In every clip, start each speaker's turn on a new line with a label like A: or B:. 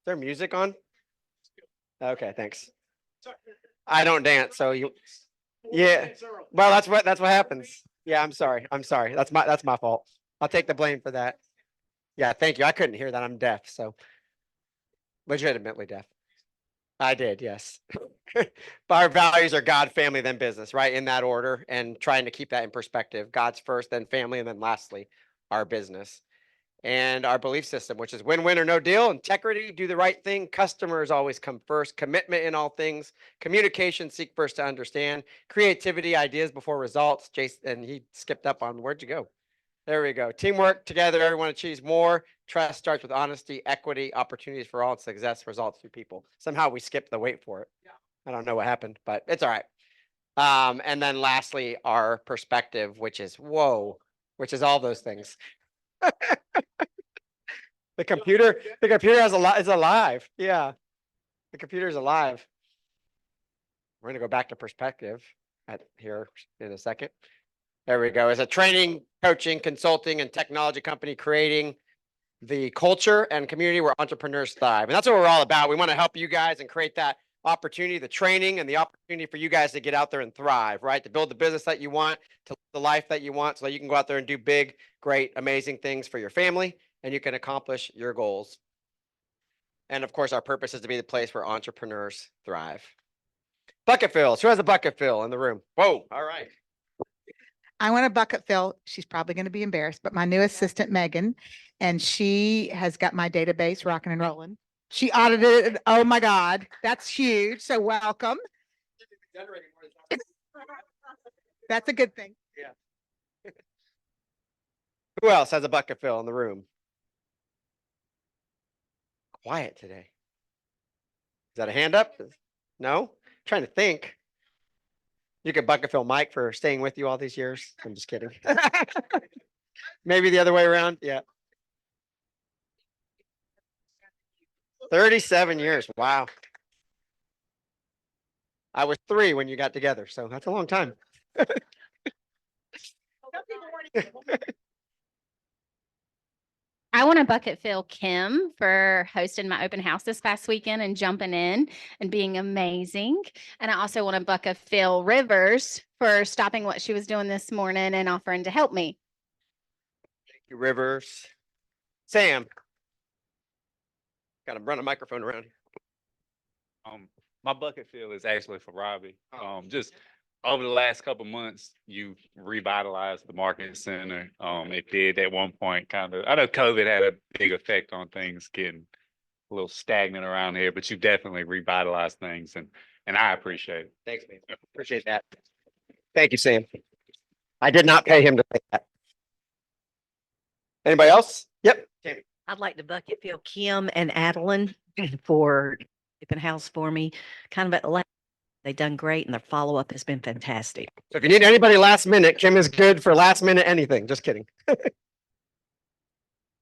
A: there music on? Okay, thanks. I don't dance, so you. Yeah. Well, that's what happens. Yeah, I'm sorry. I'm sorry. That's my fault. I'll take the blame for that. Yeah, thank you. I couldn't hear that. I'm deaf, so legitimately deaf. I did, yes. But our values are God, family, then business, right? In that order, and trying to keep that in perspective. God's first, then family, and then lastly, our business. And our belief system, which is win-win or no deal, integrity, do the right thing, customers always come first, commitment in all things, communication, seek first to understand, creativity, ideas before results. Jason, and he skipped up on where'd you go? There we go. Teamwork, together, everyone achieves more. Trust starts with honesty, equity, opportunities for all, and success results through people. Somehow we skipped the wait for it. I don't know what happened, but it's all right. And then lastly, our perspective, which is whoa, which is all those things. The computer has is alive. Yeah. The computer is alive. We're gonna go back to perspective here in a second. There we go. As a training, coaching, consulting, and technology company, creating the culture and community where entrepreneurs thrive. And that's what we're all about. We want to help you guys and create that opportunity, the training and the opportunity for you guys to get out there and thrive, right? To build the business that you want, to live the life that you want, so that you can go out there and do big, great, amazing things for your family and you can accomplish your goals. And of course, our purpose is to be the place where entrepreneurs thrive. Bucket fills. Who has a bucket fill in the room? Whoa. All right.
B: I want a bucket fill. She's probably going to be embarrassed, but my new assistant, Megan, and she has got my database rocking and rolling. She audited it. Oh my God, that's huge. So welcome. That's a good thing.
A: Yeah. Who else has a bucket fill in the room? Quiet today. Is that a hand up? No? I'm trying to think. You could bucket fill Mike for staying with you all these years. I'm just kidding. Maybe the other way around. Yeah. 37 years. Wow. I was 3 when you got together, so that's a long time.
C: I want to bucket fill Kim for hosting my open house this past weekend and jumping in and being amazing. And I also want to bucket fill Rivers for stopping what she was doing this morning and offering to help me.
A: Thank you, Rivers. Sam. Got to run a microphone around here.
D: My bucket fill is actually for Robbie. Just over the last couple of months, you revitalized the marketing center. It did at one point kind of, I know COVID had a big effect on things getting a little stagnant around here, but you definitely revitalized things and I appreciate it.
A: Thanks, man. Appreciate that. Thank you, Sam. I did not pay him to say that. Anybody else? Yep. Tammy.
E: I'd like to bucket fill Kim and Adeline for open house for me. Kind of at the last, they've done great and their follow-up has been fantastic.
A: So if you need anybody last minute, Kim is good for last minute anything. Just kidding.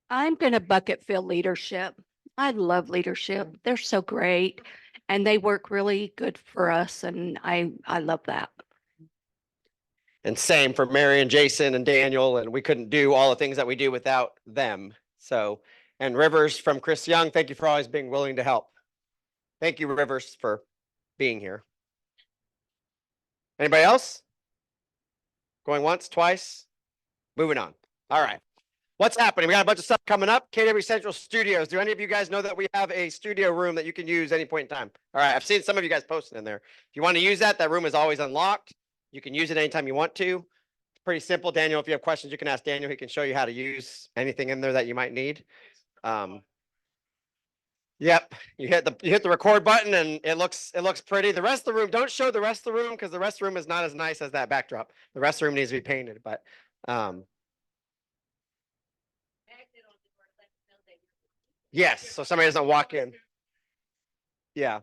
F: I'm going to bucket fill leadership. I love leadership. They're so great and they work really good for us. And I love that.
A: And same for Mary and Jason and Daniel. And we couldn't do all the things that we do without them. So, and Rivers from Chris Young, thank you for always being willing to help. Thank you, Rivers, for being here. Anybody else? Going once, twice? Moving on. All right. What's happening? We got a bunch of stuff coming up. KW Central Studios. Do any of you guys know that we have a studio room that you can use any point in time? All right. I've seen some of you guys posting in there. If you want to use that, that room is always unlocked. You can use it anytime you want to. It's pretty simple. Daniel, if you have questions, you can ask Daniel. He can show you how to use anything in there that you might need. Yep, you hit the record button and it looks pretty. The rest of the room, don't show the rest of the room because the rest of the room is not as nice as that backdrop. The rest of the room needs to be painted, but yes, so somebody doesn't walk in. Yeah.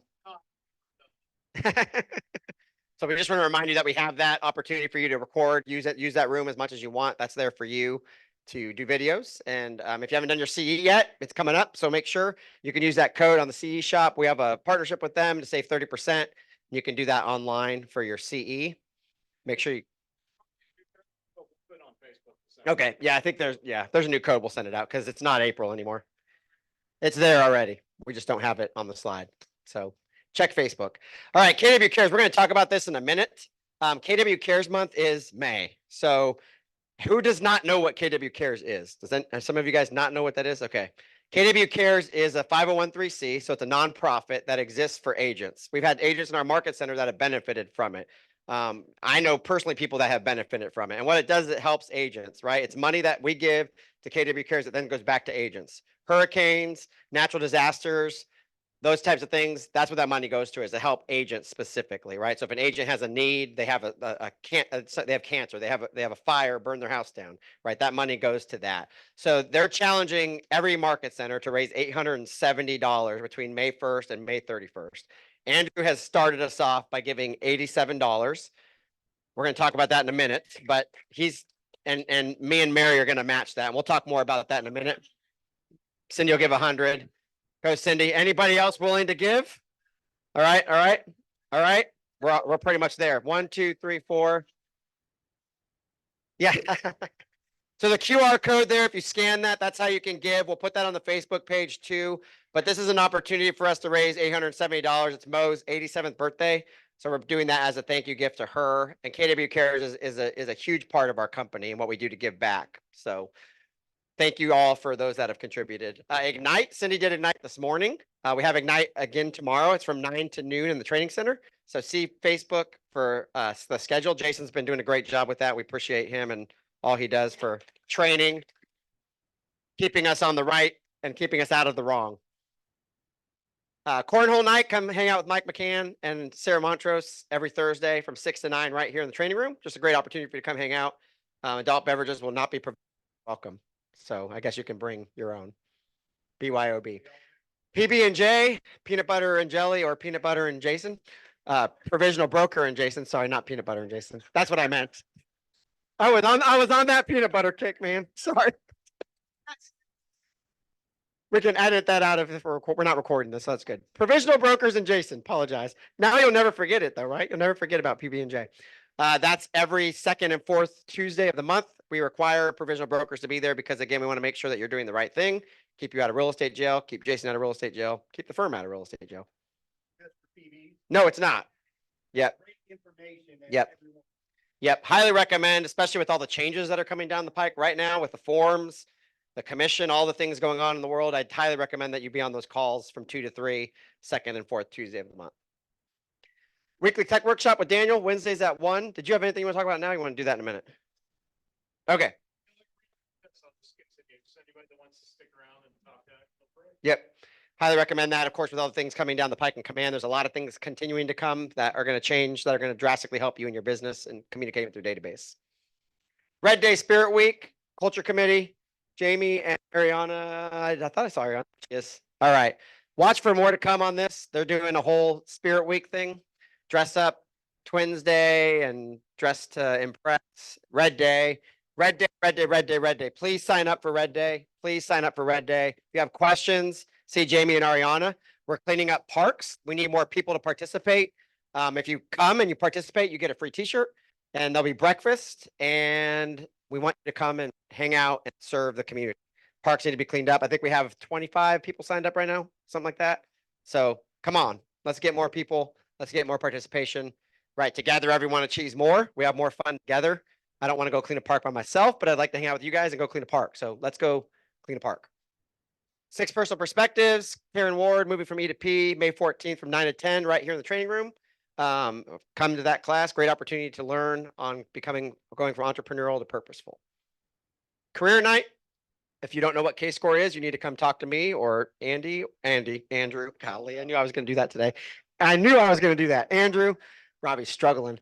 A: So we just want to remind you that we have that opportunity for you to record, use that room as much as you want. That's there for you to do videos. And if you haven't done your CE yet, it's coming up. So make sure you can use that code on the CE shop. We have a partnership with them to save 30%. You can do that online for your CE. Make sure you. Okay. Yeah, I think there's a new code. We'll send it out because it's not April anymore. It's there already. We just don't have it on the slide. So check Facebook. All right, KW Cares. We're going to talk about this in a minute. KW Cares month is May. So who does not know what KW Cares is? Some of you guys not know what that is? Okay. KW Cares is a 501(c), so it's a nonprofit that exists for agents. We've had agents in our market center that have benefited from it. I know personally people that have benefited from it. And what it does, it helps agents, right? It's money that we give to KW Cares that then goes back to agents. Hurricanes, natural disasters, those types of things, that's what that money goes to, is to help agents specifically, right? So if an agent has a need, they have they have cancer, they have a fire, burn their house down, right? That money goes to that. So they're challenging every market center to raise $870 between May 1st and May 31st. Andrew has started us off by giving $87. We're going to talk about that in a minute, but and me and Mary are going to match that. And we'll talk more about that in a minute. Cindy will give 100. Go, Cindy. Anybody else willing to give? All right, all right, all right. We're pretty much there. 1, 2, 3, 4. Yeah. So the QR code there, if you scan that, that's how you can give. We'll put that on the Facebook page too. But this is an opportunity for us to raise $870. It's Mo's 87th birthday. So we're doing that as a thank you gift to her. And KW Cares is a huge part of our company and what we do to give back. So thank you all for those that have contributed. Ignite, Cindy did Ignite this morning. We have Ignite again tomorrow. It's from 9 to noon in the training center. So see Facebook for the schedule. Jason's been doing a great job with that. We appreciate him and all he does for training, keeping us on the right and keeping us out of the wrong. Cornhole night, come hang out with Mike McCann and Sarah Montrose every Thursday from 6 to 9 right here in the training room. Just a great opportunity for you to come hang out. Adult beverages will not be welcome. So I guess you can bring your own. BYOB. PB&J, peanut butter and jelly, or peanut butter and Jason. Provisional broker and Jason. Sorry, not peanut butter and Jason. That's what I meant. I was on that peanut butter kick, man. Sorry. We can edit that out if we're not recording this. So that's good. Provisional brokers and Jason. Apologize. Now you'll never forget it though, right? You'll never forget about PB&J. That's every second and fourth Tuesday of the month. We require provisional brokers to be there because again, we want to make sure that you're doing the right thing. Keep you out of real estate jail. Keep Jason out of real estate jail. Keep the firm out of real estate jail. No, it's not. Yep. Yep. Yep. Highly recommend, especially with all the changes that are coming down the pike right now with the forms, the commission, all the things going on in the world. I'd highly recommend that you be on those calls from 2 to 3, second and fourth Tuesday of the month. Weekly tech workshop with Daniel, Wednesdays at 1. Did you have anything you want to talk about now? You want to do that in a minute? Okay. Yep. Highly recommend that. Of course, with all the things coming down the pike in command, there's a lot of things continuing to come that are going to change, that are going to drastically help you in your business and communicating with your database. Red Day Spirit Week, Culture Committee, Jamie and Ariana. I thought I saw Ariana. Yes. All right. Watch for more to come on this. They're doing a whole Spirit Week thing. Dress up Twins Day and dress to impress. Red Day. Red Day, Red Day, Red Day, Red Day. Please sign up for Red Day. Please sign up for Red Day. If you have questions, see Jamie and Ariana. We're cleaning up parks. We need more people to participate. If you come and you participate, you get a free t-shirt and there'll be breakfast. And we want you to come and hang out and serve the community. Parks need to be cleaned up. I think we have 25 people signed up right now, something like that. So come on, let's get more people. Let's get more participation. Right, together everyone achieves more. We have more fun together. I don't want to go clean a park by myself, but I'd like to hang out with you guys and go clean a park. So let's go clean a park. 6 Personal Perspectives, Karen Ward, moving from E to P, May 14th from 9 to 10, right here in the training room. Come to that class. Great opportunity to learn on going from entrepreneurial to purposeful. Career night. If you don't know what K-Score is, you need to come talk to me or Andrew. Golly, I knew I was going to do that today. Andrew, Robbie's struggling.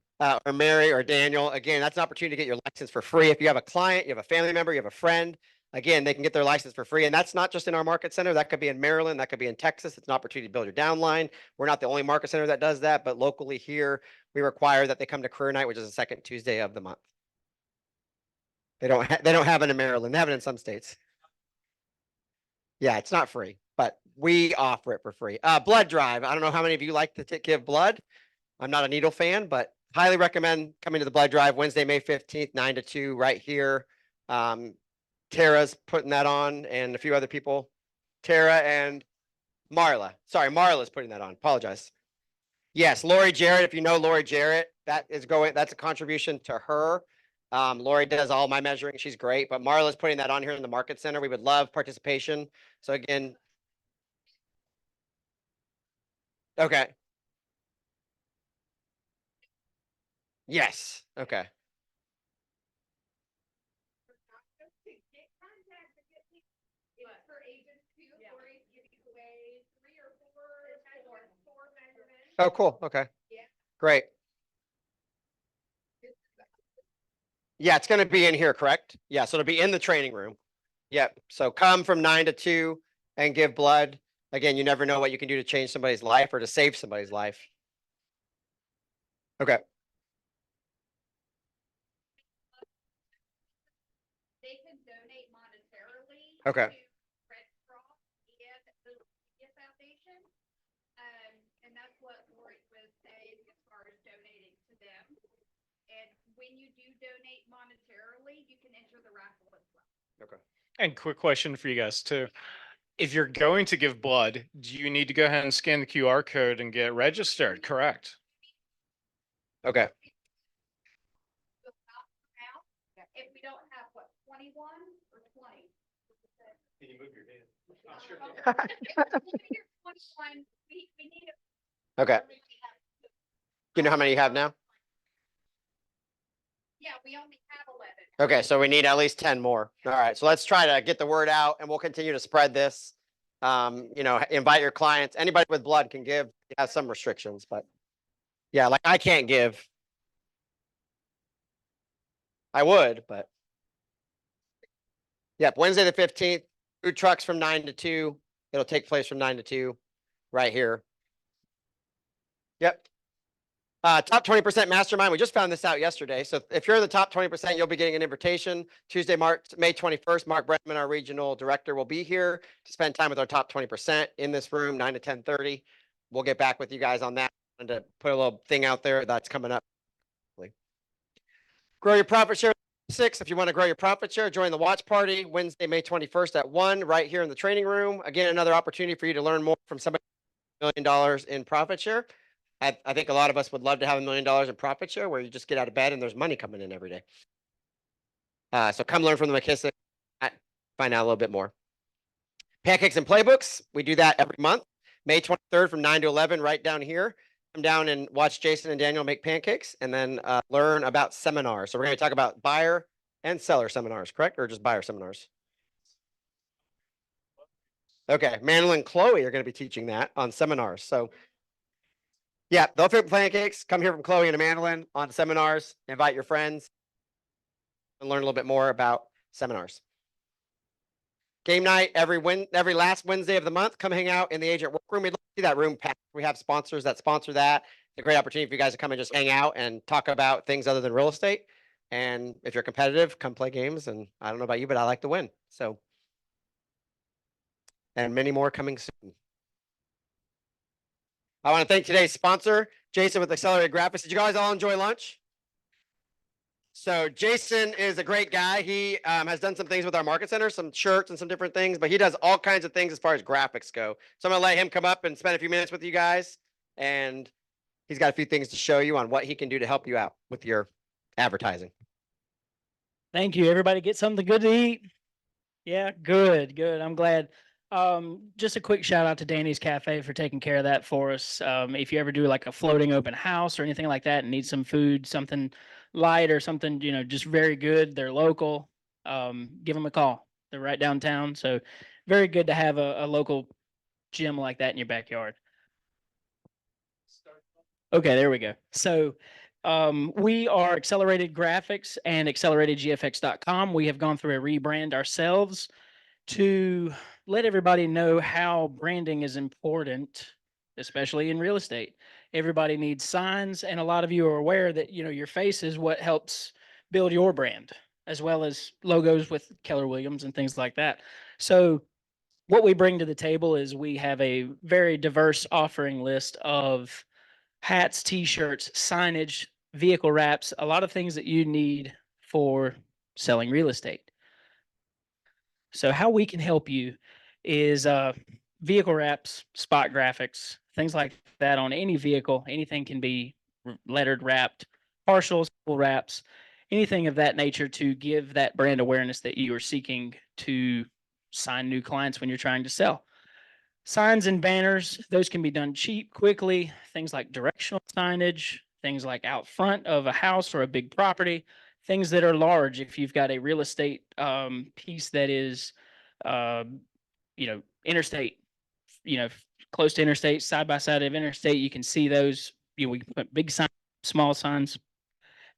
A: Or Mary or Daniel. Again, that's an opportunity to get your license for free. If you have a client, you have a family member, you have a friend, again, they can get their license for free. And that's not just in our market center. That could be in Maryland. That could be in Texas. It's an opportunity to build your downline. We're not the only market center that does that, but locally here, we require that they come to Career Night, which is the second Tuesday of the month. They don't have it in Maryland. They have it in some states. Yeah, it's not free, but we offer it for free. Blood drive. I don't know how many of you like to give blood. I'm not a needle fan, but highly recommend coming to the blood drive Wednesday, May 15th, 9 to 2 right here. Tara's putting that on and a few other people. Tara and Marla. Sorry, Marla's putting that on. Apologize. Yes, Lori Jarrett, if you know Lori Jarrett, that's a contribution to her. Lori does all my measuring. She's great, but Marla's putting that on here in the market center. We would love participation. So again, okay. Yes, okay. Oh, cool. Okay. Great. Yeah, it's gonna be in here, correct? Yeah, so it'll be in the training room. Yep. So come from 9 to 2 and give blood. Again, you never know what you can do to change somebody's life or to save somebody's life. Okay.
C: They can donate monetarily.
A: Okay.
C: To Red Cross and the Media Foundation. And that's what Lori was saying as far as donating to them. And when you do donate monetarily, you can enter the raffle as well.
A: Okay.
G: And quick question for you guys too. If you're going to give blood, do you need to go ahead and scan the QR code and get registered? Correct.
A: Okay.
C: If we don't have what, 21 or 20?
D: Can you move your hand?
C: We need
A: Okay. You know how many you have now?
C: yeah, we only have 11.
A: Okay, so we need at least 10 more. All right, so let's try to get the word out and we'll continue to spread this. Invite your clients. Anybody with blood can give. It has some restrictions, but yeah, like I can't give. I would, but yep, Wednesday the 15th, food trucks from 9 to 2. It'll take place from 9 to 2 right here. Yep. Top 20% mastermind. We just found this out yesterday. So if you're in the top 20%, you'll be getting an invitation. Tuesday, May 21st, Mark Brennan, our regional director, will be here to spend time with our top 20% in this room, 9 to 10:30. We'll get back with you guys on that and to put a little thing out there that's coming up. Grow your profit share 6. If you want to grow your profit share, join the watch party Wednesday, May 21st at 1 right here in the training room. Again, another opportunity for you to learn more from somebody $1 million in profit share. I think a lot of us would love to have $1 million in profit share where you just get out of bed and there's money coming in every day. So come learn from the McKissick, find out a little bit more. Pancakes and playbooks. We do that every month. May 23rd from 9 to 11 right down here. Come down and watch Jason and Daniel make pancakes and then learn about seminars. So we're going to talk about buyer and seller seminars, correct? Or just buyer seminars? Okay, Manuel and Chloe are going to be teaching that on seminars. So yeah, they'll flip pancakes. Come here from Chloe and Amandolin on seminars. Invite your friends and learn a little bit more about seminars. Game night every last Wednesday of the month. Come hang out in the agent workroom. We'd love to see that room packed. We have sponsors that sponsor that. It's a great opportunity for you guys to come and just hang out and talk about things other than real estate. And if you're competitive, come play games. And I don't know about you, but I like to win. So, and many more coming soon. I want to thank today's sponsor, Jason with Accelerated Graphics. Did you guys all enjoy lunch? So Jason is a great guy. He has done some things with our market center, some shirts and some different things, but he does all kinds of things as far as graphics go. So I'm gonna let him come up and spend a few minutes with you guys. And he's got a few things to show you on what he can do to help you out with your advertising.
H: Thank you. Everybody get something good to eat. Yeah, good. I'm glad. Just a quick shout out to Danny's Cafe for taking care of that for us. If you ever do like a floating open house or anything like that and need some food, something light or something, just very good. They're local. Give them a call. They're right downtown. So very good to have a local gym like that in your backyard. Okay, there we go. So we are Accelerated Graphics and acceleratedgfx.com. We have gone through a rebrand ourselves to let everybody know how branding is important, especially in real estate. Everybody needs signs, and a lot of you are aware that your face is what helps build your brand, as well as logos with Keller Williams and things like that. So what we bring to the table is we have a very diverse offering list of hats, t-shirts, signage, vehicle wraps, a lot of things that you need for selling real estate. So how we can help you is vehicle wraps, spot graphics, things like that on any vehicle. Anything can be lettered wrapped, partials, full wraps, anything of that nature to give that brand awareness that you are seeking to sign new clients when you're trying to sell. Signs and banners, those can be done cheap, quickly. Things like directional signage, things like out front of a house or a big property, things that are large. If you've got a real estate piece that is, uh, interstate, close to interstate, side by side of interstate, you can see those. We can put big signs, small signs,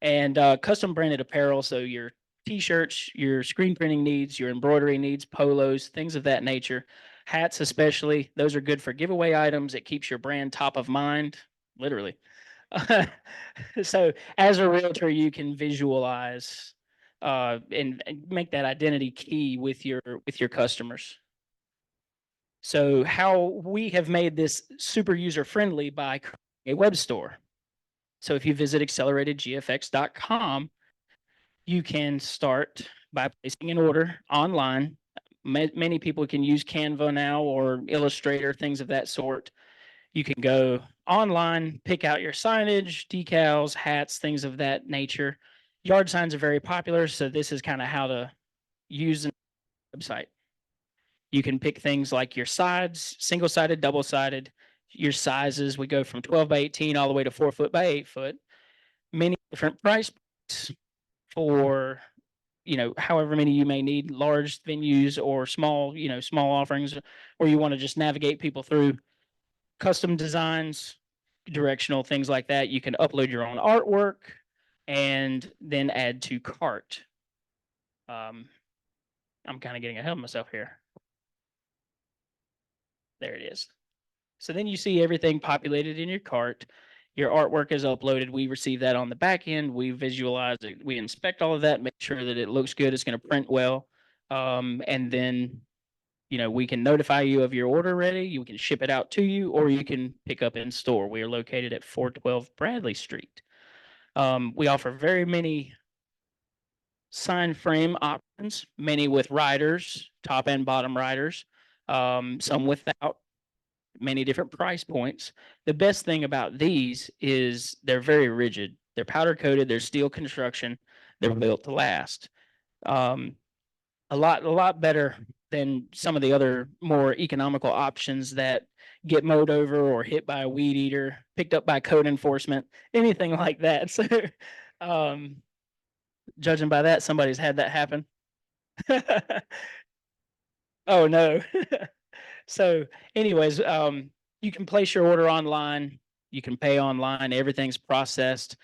H: and custom branded apparel. So your t-shirts, your screen printing needs, your embroidery needs, polos, things of that nature. Hats, especially, those are good for giveaway items. It keeps your brand top of mind, literally. So as a realtor, you can visualize and make that identity key with your customers. So how we have made this super user friendly by creating a web store. So if you visit acceleratedgfx.com, you can start by placing an order online. Many people can use Canva now or Illustrator, things of that sort. You can go online, pick out your signage, decals, hats, things of that nature. Yard signs are very popular, so this is kind of how to use a website. You can pick things like your sides, single-sided, double-sided, your sizes. We go from 12 by 18 all the way to 4 foot by 8 foot. Many different price points for, however many you may need, large venues or small, small offerings, or you want to just navigate people through custom designs, directional things like that. You can upload your own artwork and then add to cart. I'm kind of getting ahead of myself here. There it is. So then you see everything populated in your cart. Your artwork is uploaded. We receive that on the back end. We visualize it. We inspect all of that, make sure that it looks good. It's going to print well. And then, we can notify you of your order ready. You can ship it out to you, or you can pick up in store. We are located at 412 Bradley Street. We offer very many sign frame options, many with riders, top and bottom riders, some without, many different price points. The best thing about these is they're very rigid. They're powder coated, they're steel construction, they're built to last. A lot better than some of the other more economical options that get mowed over or hit by a weed eater, picked up by code enforcement, anything like that. So, judging by that, somebody's had that happen. Oh no. So anyways, you can place your order online. You can pay online. Everything's processed.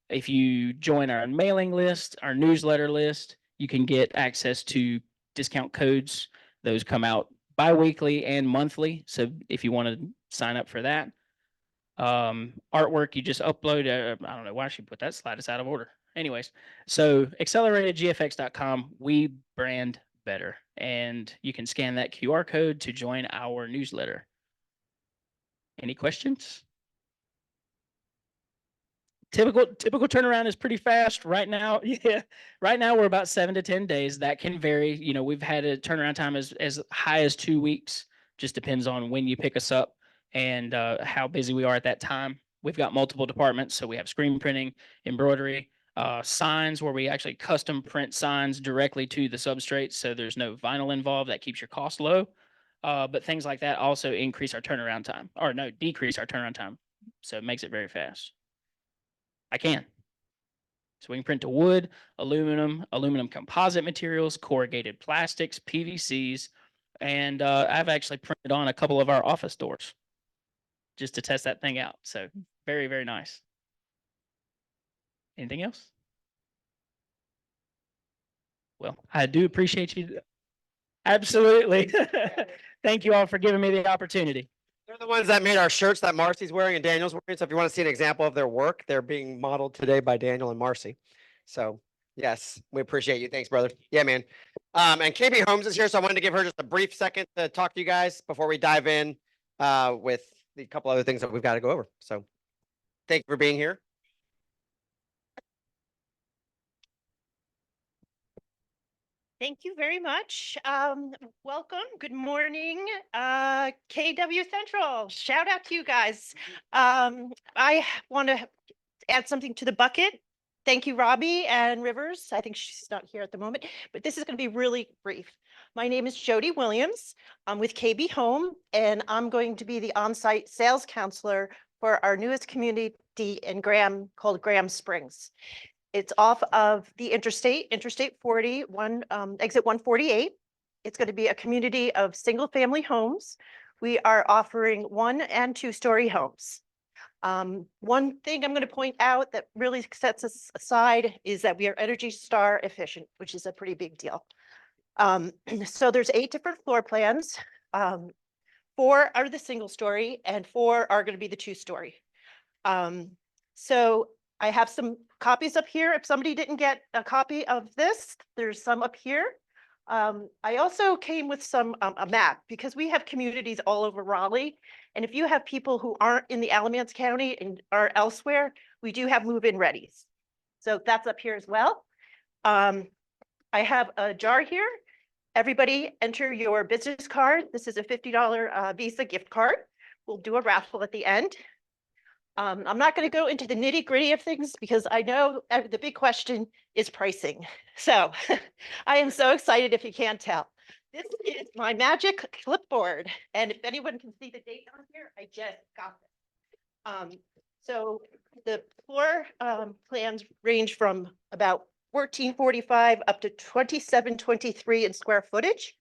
H: If you join our mailing list, our newsletter list, you can get access to discount codes. Those come out bi-weekly and monthly. So if you want to sign up for that, artwork, you just upload. I don't know why she put that slide. It's out of order. Anyways, so acceleratedgfx.com, we brand better, and you can scan that QR code to join our newsletter. Any questions? Typical turnaround is pretty fast right now. Yeah, right now we're about 7 to 10 days. That can vary. We've had a turnaround time as high as 2 weeks. Just depends on when you pick us up and how busy we are at that time. We've got multiple departments, so we have screen printing, embroidery, signs where we actually custom print signs directly to the substrate, so there's no vinyl involved. That keeps your cost low. But things like that also increase our turnaround time, or no, decrease our turnaround time. So it makes it very fast. I can. So we can print to wood, aluminum composite materials, corrugated plastics, PVCs, and I've actually printed on a couple of our office doors just to test that thing out. So very, very nice. Anything else? Well, I do appreciate you. Absolutely. Thank you all for giving me the opportunity.
A: They're the ones that made our shirts that Marcy's wearing and Daniel's wearing. So if you want to see an example of their work, they're being modeled today by Daniel and Marcy. So yes, we appreciate you. Thanks, brother. Yeah, man. And KB Holmes is here, so I wanted to give her just a brief second to talk to you guys before we dive in with the couple other things that we've got to go over. So thank you for being here.
I: Thank you very much. Welcome. Good morning, KW Central. Shout out to you guys. I want to add something to the bucket. Thank you, Robbie and Rivers. I think she's not here at the moment, but this is going to be really brief. My name is Jody Williams. I'm with KB Home, and I'm going to be the on-site sales counselor for our newest community in Graham called Graham Springs. It's off of the Interstate 40, exit 148. It's going to be a community of single-family homes. We are offering 1- and 2-story homes. One thing I'm going to point out that really sets us aside is that we are Energy Star efficient, which is a pretty big deal. So there's 8 different floor plans. 4 are the single story and 4 are going to be the 2-story. So I have some copies up here. If somebody didn't get a copy of this, there's some up here. I also came with a map because we have communities all over Raleigh. And if you have people who aren't in the Alamance County and are elsewhere, we do have move-in readies. So that's up here as well. I have a jar here. Everybody enter your business card. This is a $50 Visa gift card. We'll do a raffle at the end. I'm not going to go into the nitty gritty of things because I know the big question is pricing. So I am so excited if you can't tell. This is my magic clipboard. And if anyone can see the date on here, I just got this. So the floor plans range from about 1445 up to 2723 in square footage.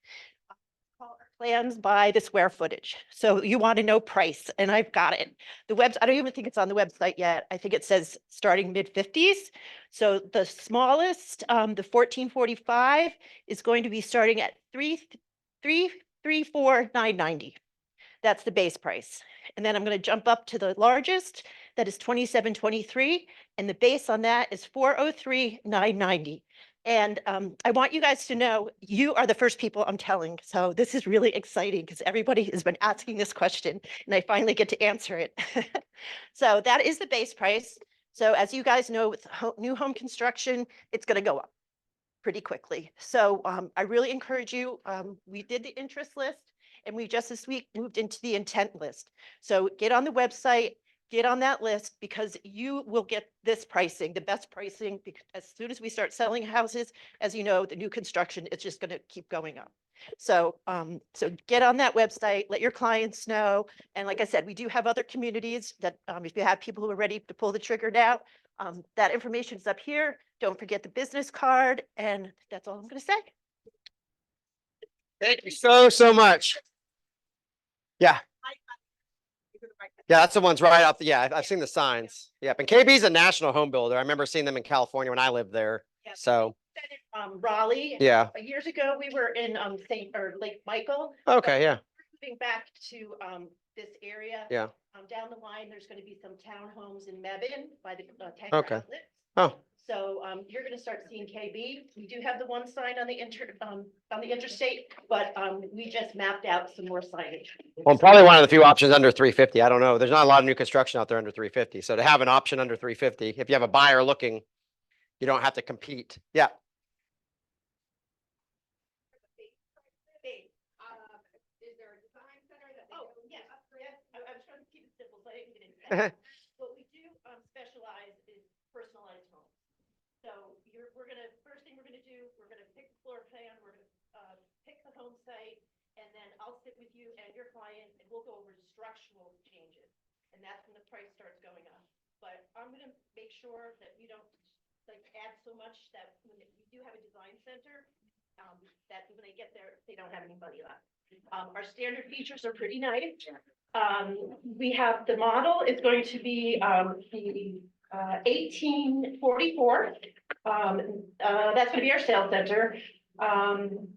I: Plans by the square footage. So you want to know price, and I've got it. The website, I don't even think it's on the website yet. I think it says starting mid-50s. So the smallest, the 1445 is going to be starting at 334,990. That's the base price. And then I'm going to jump up to the largest, that is 2723, and the base on that is 403,990. And I want you guys to know you are the first people I'm telling. So this is really exciting because everybody has been asking this question and I finally get to answer it. So that is the base price. So as you guys know, with new home construction, it's going to go up pretty quickly. So I really encourage you. We did the interest list and we just this week moved into the intent list. So get on the website, get on that list because you will get this pricing, the best pricing, because as soon as we start selling houses, as you know, the new construction, it's just going to keep going up. So, so get on that website, let your clients know. And like I said, we do have other communities that if you have people who are ready to pull the trigger now, that information is up here. Don't forget the business card. And that's all I'm going to say.
A: Thank you so much. Yeah. Yeah, that's the ones right off the, yeah, I've seen the signs. Yep. And KB's a national home builder. I remember seeing them in California when I lived there.
I: Yeah.
A: So,
I: Raleigh.
A: yeah.
I: Years ago, we were in Lake Michael.
A: Okay, yeah.
I: Moving back to this area.
A: Yeah.
I: Down the line, there's going to be some townhomes in Mebane by the Tanger
A: Okay.
I: Outlets.
A: Oh,
I: So you're going to start seeing KB. We do have the one sign on the interstate, but we just mapped out some more signage.
A: well, probably one of the few options under 350. I don't know. There's not a lot of new construction out there under 350. So to have an option under 350, if you have a buyer looking, you don't have to compete. Yeah.
I: Is there a design center that? Oh, yes. I was trying to keep it simple, so I didn't get into that. What we do specialize in personalized homes. So first thing we're gonna do, we're gonna pick the floor plan, we're gonna pick the home site, and then I'll sit with you and your client, and we'll go over structural changes. And that's when the price starts going up. But I'm gonna make sure that we don't add so much that when we do have a design center, that when they get there, they don't have any money left. Our standard features are pretty nice. We have the model is going to be the 1844. That's going to be our sales center. And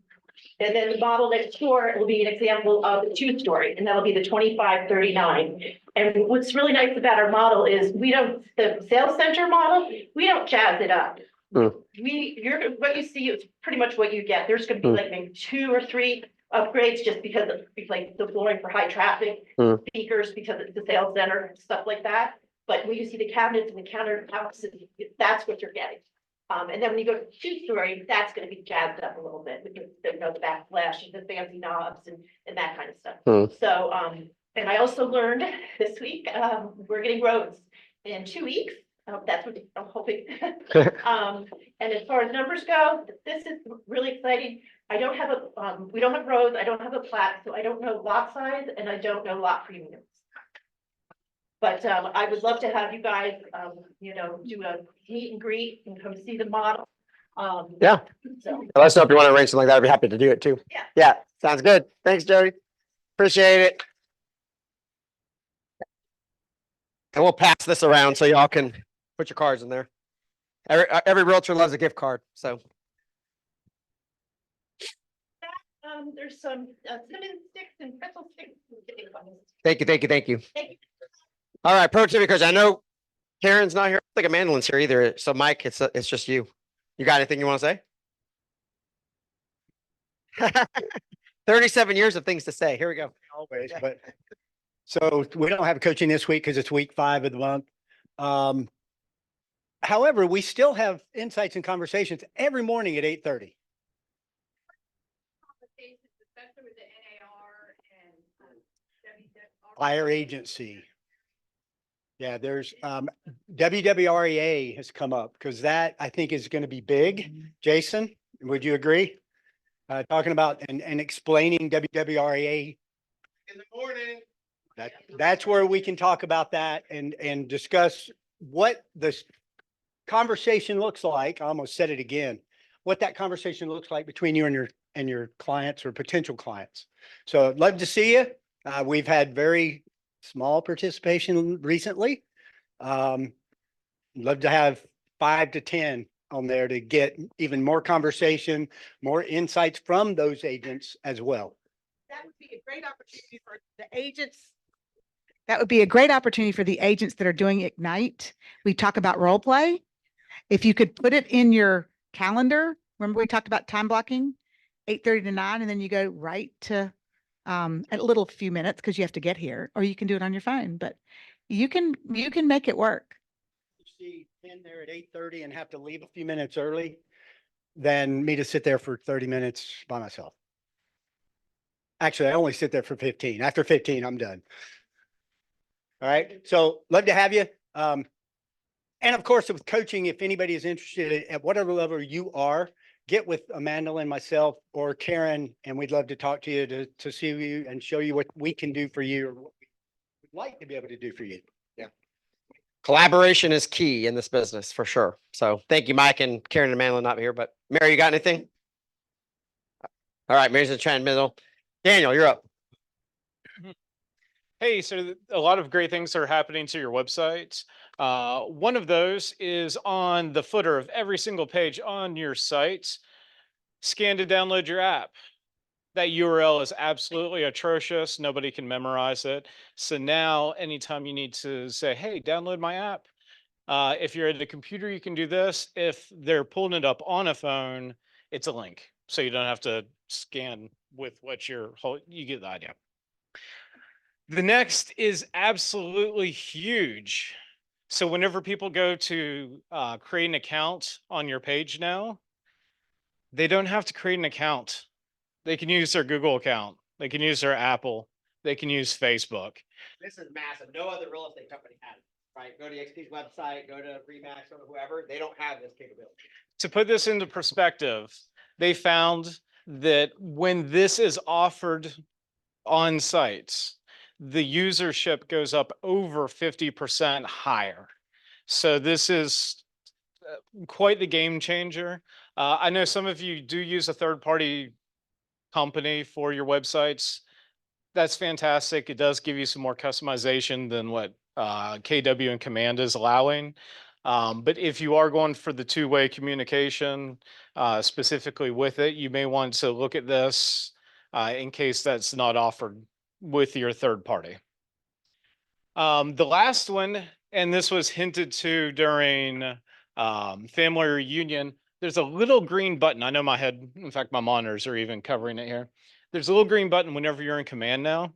I: then the model next door will be an example of the 2-story, and that'll be the 2539. And what's really nice about our model is the sales center model, we don't jazz it up. What you see is pretty much what you get. There's going to be like maybe 2 or 3 upgrades just because of the flooring for high traffic, speakers because it's the sales center, stuff like that. But when you see the cabinets and the countertops, that's what you're getting. And then when you go to the two-story, that's gonna be jazzed up a little bit because you know, the backflash and the fancy knobs and that kind of stuff. So, and I also learned this week, we're getting roads in 2 weeks. That's what I'm hoping. And as far as numbers go, this is really exciting. I don't have a, we don't have roads, I don't have a plat, so I don't know lot size and I don't know lot premiums. But I would love to have you guys, you know, do a meet and greet and come see the model.
A: Yeah.
I: So,
A: Let us know if you want to arrange something like that. I'd be happy to do it too.
I: Yeah.
A: Yeah, sounds good. Thanks, Jody. Appreciate it. And we'll pass this around so y'all can put your cards in there. Every realtor loves a gift card, so.
I: there's some cinnamon sticks and pretzel sticks.
A: Thank you, thank you, thank you.
I: Thank you.
A: All right, productivity coach. I know Karen's not here. I don't think Amanda's here either. So Mike, it's just you. You got anything you want to say? 37 years of things to say. Here we go.
J: Always, but so we don't have coaching this week because it's week 5 of the month. However, we still have insights and conversations every morning at 8:30. Fire agency. Yeah, there's WWREA has come up because that I think is going to be big. Jason, would you agree? Talking about and explaining WWREA.
A: In the morning.
J: That's where we can talk about that and discuss what the conversation looks like. I almost said it again. What that conversation looks like between you and your clients or potential clients. So I'd love to see you. We've had very small participation recently. Love to have 5 to 10 on there to get even more conversation, more insights from those agents as well.
B: That would be a great opportunity for the agents. That would be a great opportunity for the agents that are doing Ignite. We talk about role play. If you could put it in your calendar, remember we talked about time blocking, 8:30 to 9, and then you go right to a little few minutes because you have to get here, or you can do it on your phone, but you can make it work.
J: See 10 there at 8:30 and have to leave a few minutes early than me to sit there for 30 minutes by myself. Actually, I only sit there for 15. After 15, I'm done. All right. So love to have you. And of course, with coaching, if anybody is interested at whatever level you are, get with Amanda and myself or Karen, and we'd love to talk to you to see you and show you what we can do for you or what we would like to be able to do for you.
A: Yeah. Collaboration is key in this business for sure. So thank you, Mike, and Karen and Madeline not here, but Mary, you got anything? All right, Mary's in the chat middle. Daniel, you're up.
G: Hey, so a lot of great things are happening to your website. One of those is on the footer of every single page on your site. Scan to download your app. That URL is absolutely atrocious. Nobody can memorize it. So now anytime you need to say, hey, download my app. If you're at a computer, you can do this. If they're pulling it up on a phone, it's a link. So you don't have to scan with what you get the idea. The next is absolutely huge. So whenever people go to create an account on your page now, they don't have to create an account. They can use their Google account. They can use their Apple. They can use Facebook.
A: This is massive. No other real estate company has it, right? Go to XP's website, go to Remax or whoever. They don't have this capability.
G: To put this into perspective, they found that when this is offered on sites, the usership goes up over 50% higher. So this is quite the game changer. I know some of you do use a third-party company for your websites. That's fantastic. It does give you some more customization than what KW and Command is allowing. But if you are going for the two-way communication, specifically with it, you may want to look at this in case that's not offered with your third party. The last one, and this was hinted to during family reunion, there's a little green button. I know my head, in fact, my monitors are even covering it here. There's a little green button whenever you're in command now.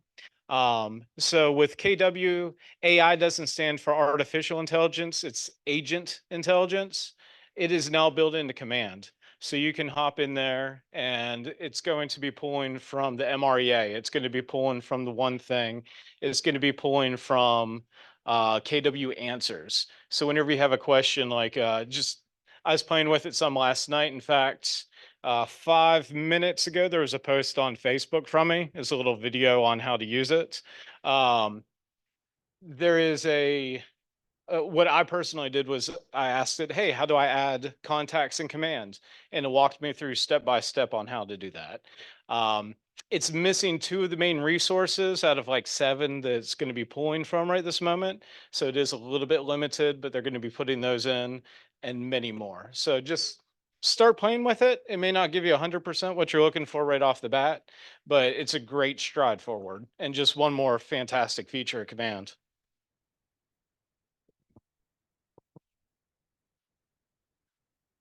G: So with KW, AI doesn't stand for artificial intelligence, it's agent intelligence. It is now built into command. So you can hop in there and it's going to be pulling from the MREA. It's going to be pulling from the one thing. It's going to be pulling from KW answers. So whenever you have a question, like I was playing with it some last night. In fact, 5 minutes ago, there was a post on Facebook from me. It's a little video on how to use it. There is what I personally did was I asked it, hey, how do I add contacts and commands? And it walked me through step by step on how to do that. It's missing 2 of the main resources out of like 7 that's going to be pulling from right this moment. So it is a little bit limited, but they're going to be putting those in and many more. So just start playing with it. It may not give you 100% what you're looking for right off the bat, but it's a great stride forward and just one more fantastic feature of command.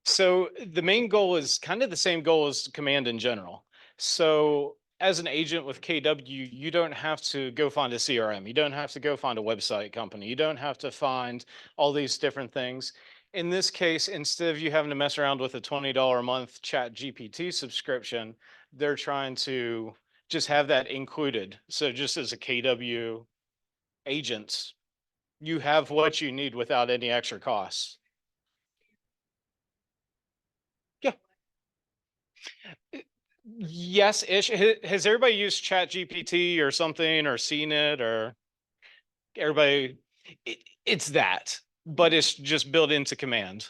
G: So the main goal is kind of the same goal as command in general. So as an agent with KW, you don't have to go find a CRM. You don't have to go find a website company. You don't have to find all these different things. In this case, instead of you having to mess around with a $20 a month chat GPT subscription, they're trying to just have that included. So just as a KW agent, you have what you need without any extra costs. Yeah. Yes, ish. Has everybody used Chat GPT or something or seen it or everybody? It's that, but it's just built into command.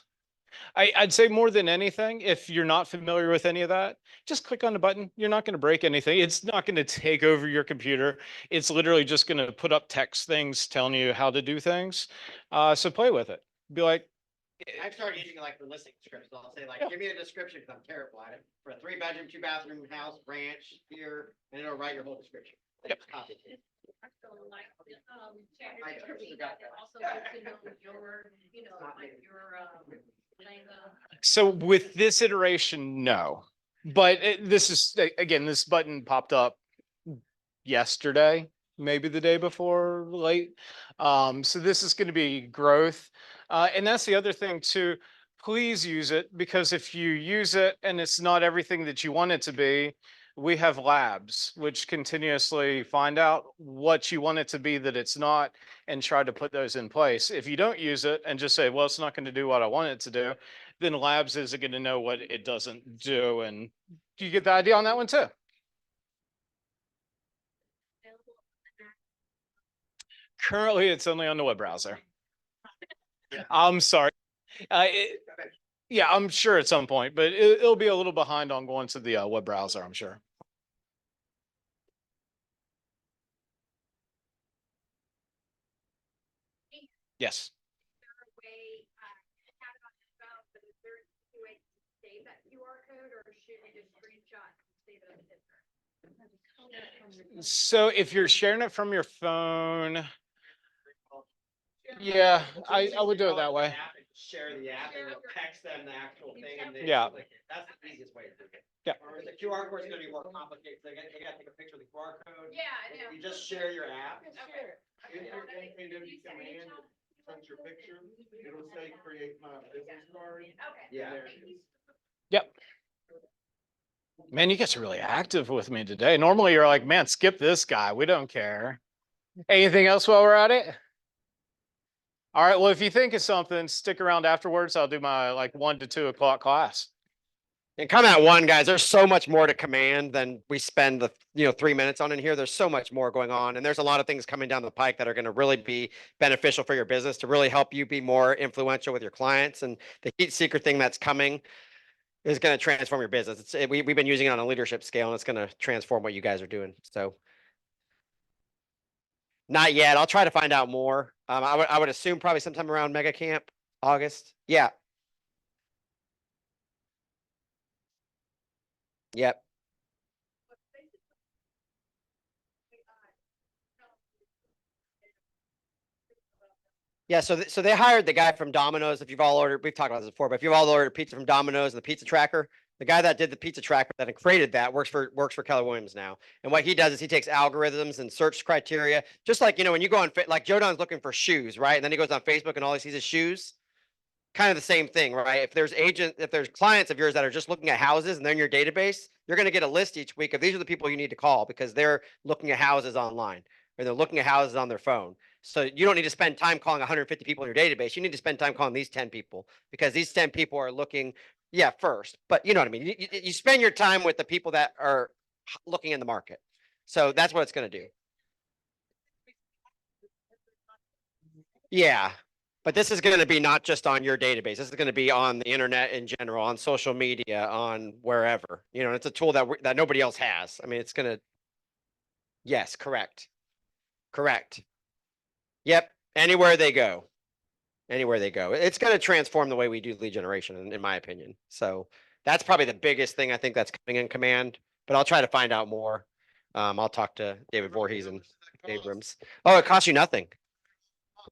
G: I'd say more than anything, if you're not familiar with any of that, just click on the button. You're not going to break anything. It's not going to take over your computer. It's literally just going to put up text things telling you how to do things. So play with it. Be like,
A: I've started using it like for listing scripts. I'll say like,
G: Yeah.
A: give me a description because I'm terrible at it. For a 3-bedroom, 2-bathroom house, ranch here, and it'll write your whole description.
G: Yep.
A: Copy.
G: So with this iteration, no. But this is, again, this button popped up yesterday, maybe the day before late. So this is going to be growth. And that's the other thing too. Please use it, because if you use it and it's not everything that you want it to be, we have labs which continuously find out what you want it to be that it's not and try to put those in place. If you don't use it and just say, well, it's not going to do what I want it to do, then labs isn't going to know what it doesn't do. And you get the idea on that one too. Currently, it's only on the web browser. I'm sorry. Yeah, I'm sure at some point, but it'll be a little behind on going to the web browser, I'm sure. Yes. So if you're sharing it from your phone, yeah, I would do it that way.
A: Share the app and it'll text them the actual thing. And
G: Yeah.
A: That's the easiest way to do it.
G: Yeah.
A: Or the QR code is going to be more complicated. They got to take a picture of the QR code.
C: Yeah, I know.
A: You just share your app.
K: Your picture, it'll say create my business card.
A: Yeah.
G: Yep. Man, you guys are really active with me today. Normally you're like, man, skip this guy. We don't care. Anything else while we're at it? All right. Well, if you think of something, stick around afterwards. I'll do my like 1 to 2 o'clock class.
A: And come at one, guys. There's so much more to command than we spend the 3 minutes on in here. There's so much more going on, and there's a lot of things coming down the pike that are going to really be beneficial for your business to really help you be more influential with your clients. And the heat secret thing that's coming is going to transform your business. We've been using it on a leadership scale, and it's going to transform what you guys are doing. So. Not yet. I'll try to find out more. I would assume probably sometime around Mega Camp, August. Yeah. Yep. Yeah, so they hired the guy from Domino's. If you've all ordered, we've talked about this before, but if you've all ordered pizza from Domino's and the pizza tracker, the guy that did the pizza tracker that created that works for Keller Williams now. And what he does is he takes algorithms and search criteria, just like when you go on like Jodan's looking for shoes, right? And then he goes on Facebook and all he sees is shoes. kind of the same thing, right? If there's clients of yours that are just looking at houses and they're in your database, you're going to get a list each week of these are the people you need to call because they're looking at houses online or they're looking at houses on their phone. So you don't need to spend time calling 150 people in your database. You need to spend time calling these 10 people because these 10 people are looking, yeah, first. But you know what I mean? You spend your time with the people that are looking in the market. So that's what it's going to do. Yeah. But this is going to be not just on your database. This is going to be on the internet in general, on social media, on wherever. You know, it's a tool that nobody else has. I mean, it's going to. Yes, correct. Correct. Yep. Anywhere they go. Anywhere they go. It's going to transform the way we do lead generation, in my opinion. So that's probably the biggest thing I think that's coming in command. But I'll try to find out more. I'll talk to David Voorhees and Abrams. Oh, it costs you nothing.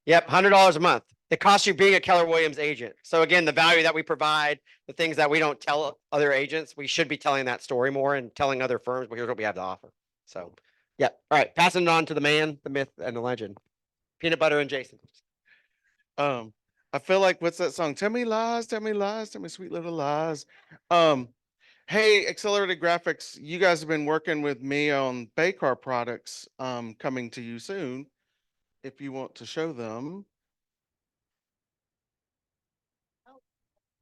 A: Yep, $100 a month. It costs you being a Keller Williams agent. So again, the value that we provide, the things that we don't tell other agents, we should be telling that story more and telling other firms, well, here's what we have to offer. So, yeah. All right, passing it on to the man, the myth, and the legend. Peanut butter and Jason.
K: I feel like what's that song? Tell me lies, tell me lies, tell me sweet little lies. Hey, Accelerated Graphics, you guys have been working with me on Baycar products coming to you soon. If you want to show them.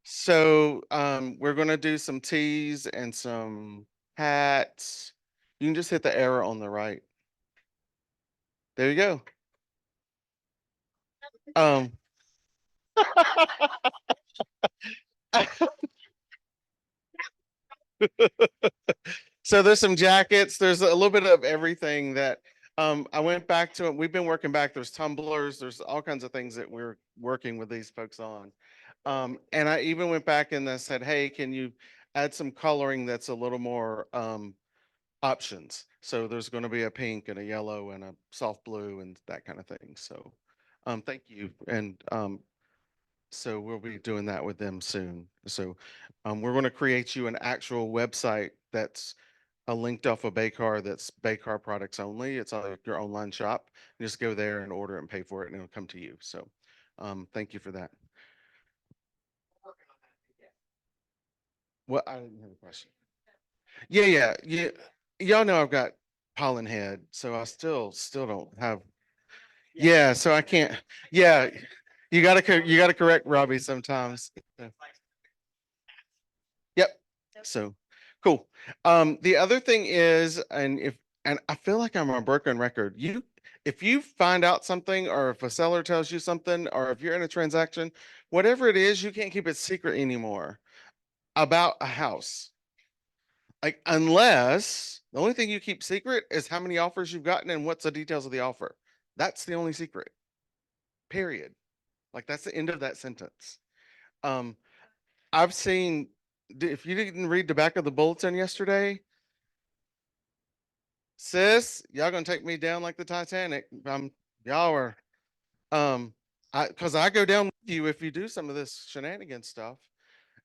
K: So we're gonna do some tees and some hats. You can just hit the arrow on the right. There you go. Um So there's some jackets, there's a little bit of everything that I went back to. We've been working back. There's tumblers, there's all kinds of things that we're working with these folks on. And I even went back and I said, hey, can you add some coloring that's a little more options? So there's going to be a pink and a yellow and a soft blue and that kind of thing. So thank you. And so we'll be doing that with them soon. So we're going to create you an actual website that's linked off of Baycar, that's Baycar products only. It's on your online shop. You just go there and order it and pay for it and it'll come to you. So thank you for that. Well, I didn't have a question. Yeah. Y'all know I've got pollen head, so I still don't have. Yeah, so I can't. Yeah, you gotta correct Robbie sometimes. Yep. So cool. The other thing is, and I feel like I'm on a broken record. If you find out something, or if a seller tells you something, or if you're in a transaction, whatever it is, you can't keep it secret anymore about a house. Like, unless the only thing you keep secret is how many offers you've gotten and what's the details of the offer. That's the only secret. Period. Like, that's the end of that sentence. I've seen, if you didn't read the back of the bulletin yesterday, sis, y'all gonna take me down like the Titanic. Y'all are, cause I go down with you if you do some of this shenanigan stuff.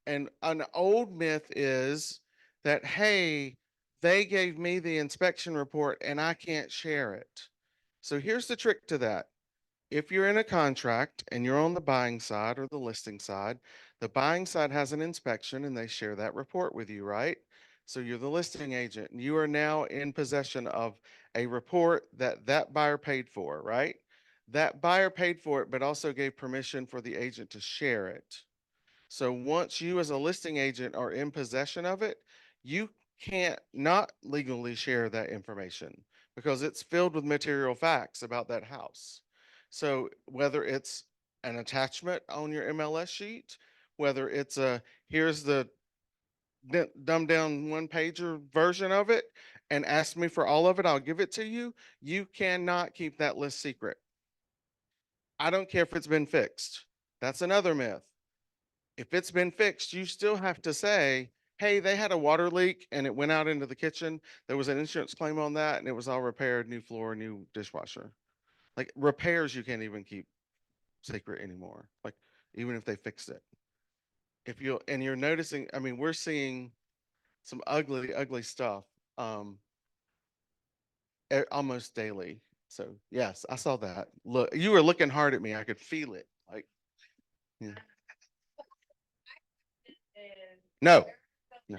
K: And an old myth is that, hey, they gave me the inspection report and I can't share it. So here's the trick to that. If you're in a contract and you're on the buying side or the listing side, the buying side has an inspection and they share that report with you, right? So you're the listing agent and you are now in possession of a report that that buyer paid for, right? That buyer paid for it, but also gave permission for the agent to share it. So once you as a listing agent are in possession of it, you can't not legally share that information because it's filled with material facts about that house. So whether it's an attachment on your MLS sheet, whether it's here's the dumbed down one pager version of it and ask me for all of it, I'll give it to you. You cannot keep that list secret. I don't care if it's been fixed. That's another myth. If it's been fixed, you still have to say, hey, they had a water leak and it went out into the kitchen. There was an insurance claim on that and it was all repaired, new floor, new dishwasher. Like, repairs, you can't even keep secret anymore. Like, even if they fixed it. And you're noticing, I mean, we're seeing some ugly, ugly stuff almost daily. So yes, I saw that. Look, you were looking hard at me. I could feel it. Like, yeah. No, no.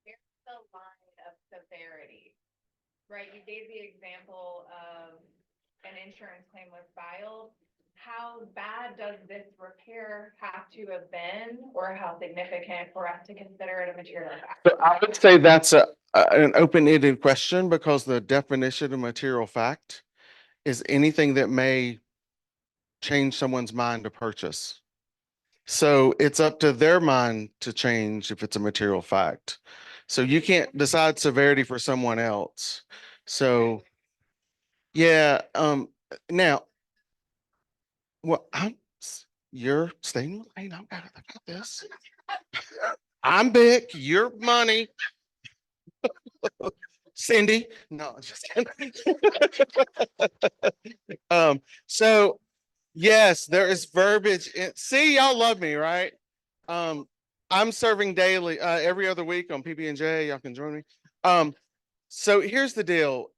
C: Here's the line of severity, right? You gave the example of an insurance claim was filed. How bad does this repair have to have been, or how significant for us to consider it a material fact?
K: But I would say that's an open-ended question because the definition of material fact is anything that may change someone's mind to purchase. So it's up to their mind to change if it's a material fact. So you can't decide severity for someone else. So, yeah, now, well, you're staying with me. I got this. I'm big, you're money. Cindy, no, just kidding. So yes, there is verbiage. See, y'all love me, right? I'm serving daily, every other week on PB&J. Y'all can join me. So here's the deal.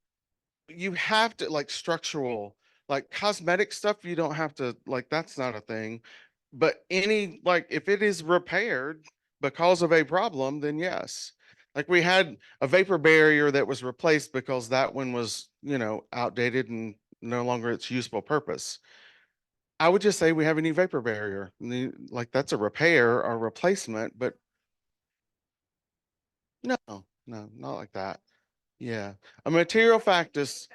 K: You have to like structural, like cosmetic stuff. You don't have to like, that's not a thing. But any, like, if it is repaired because of a problem, then yes. Like we had a vapor barrier that was replaced because that one was, outdated and no longer its useful purpose. I would just say we have a new vapor barrier. Like that's a repair or replacement, but no, no, not like that. Yeah. A material fact is,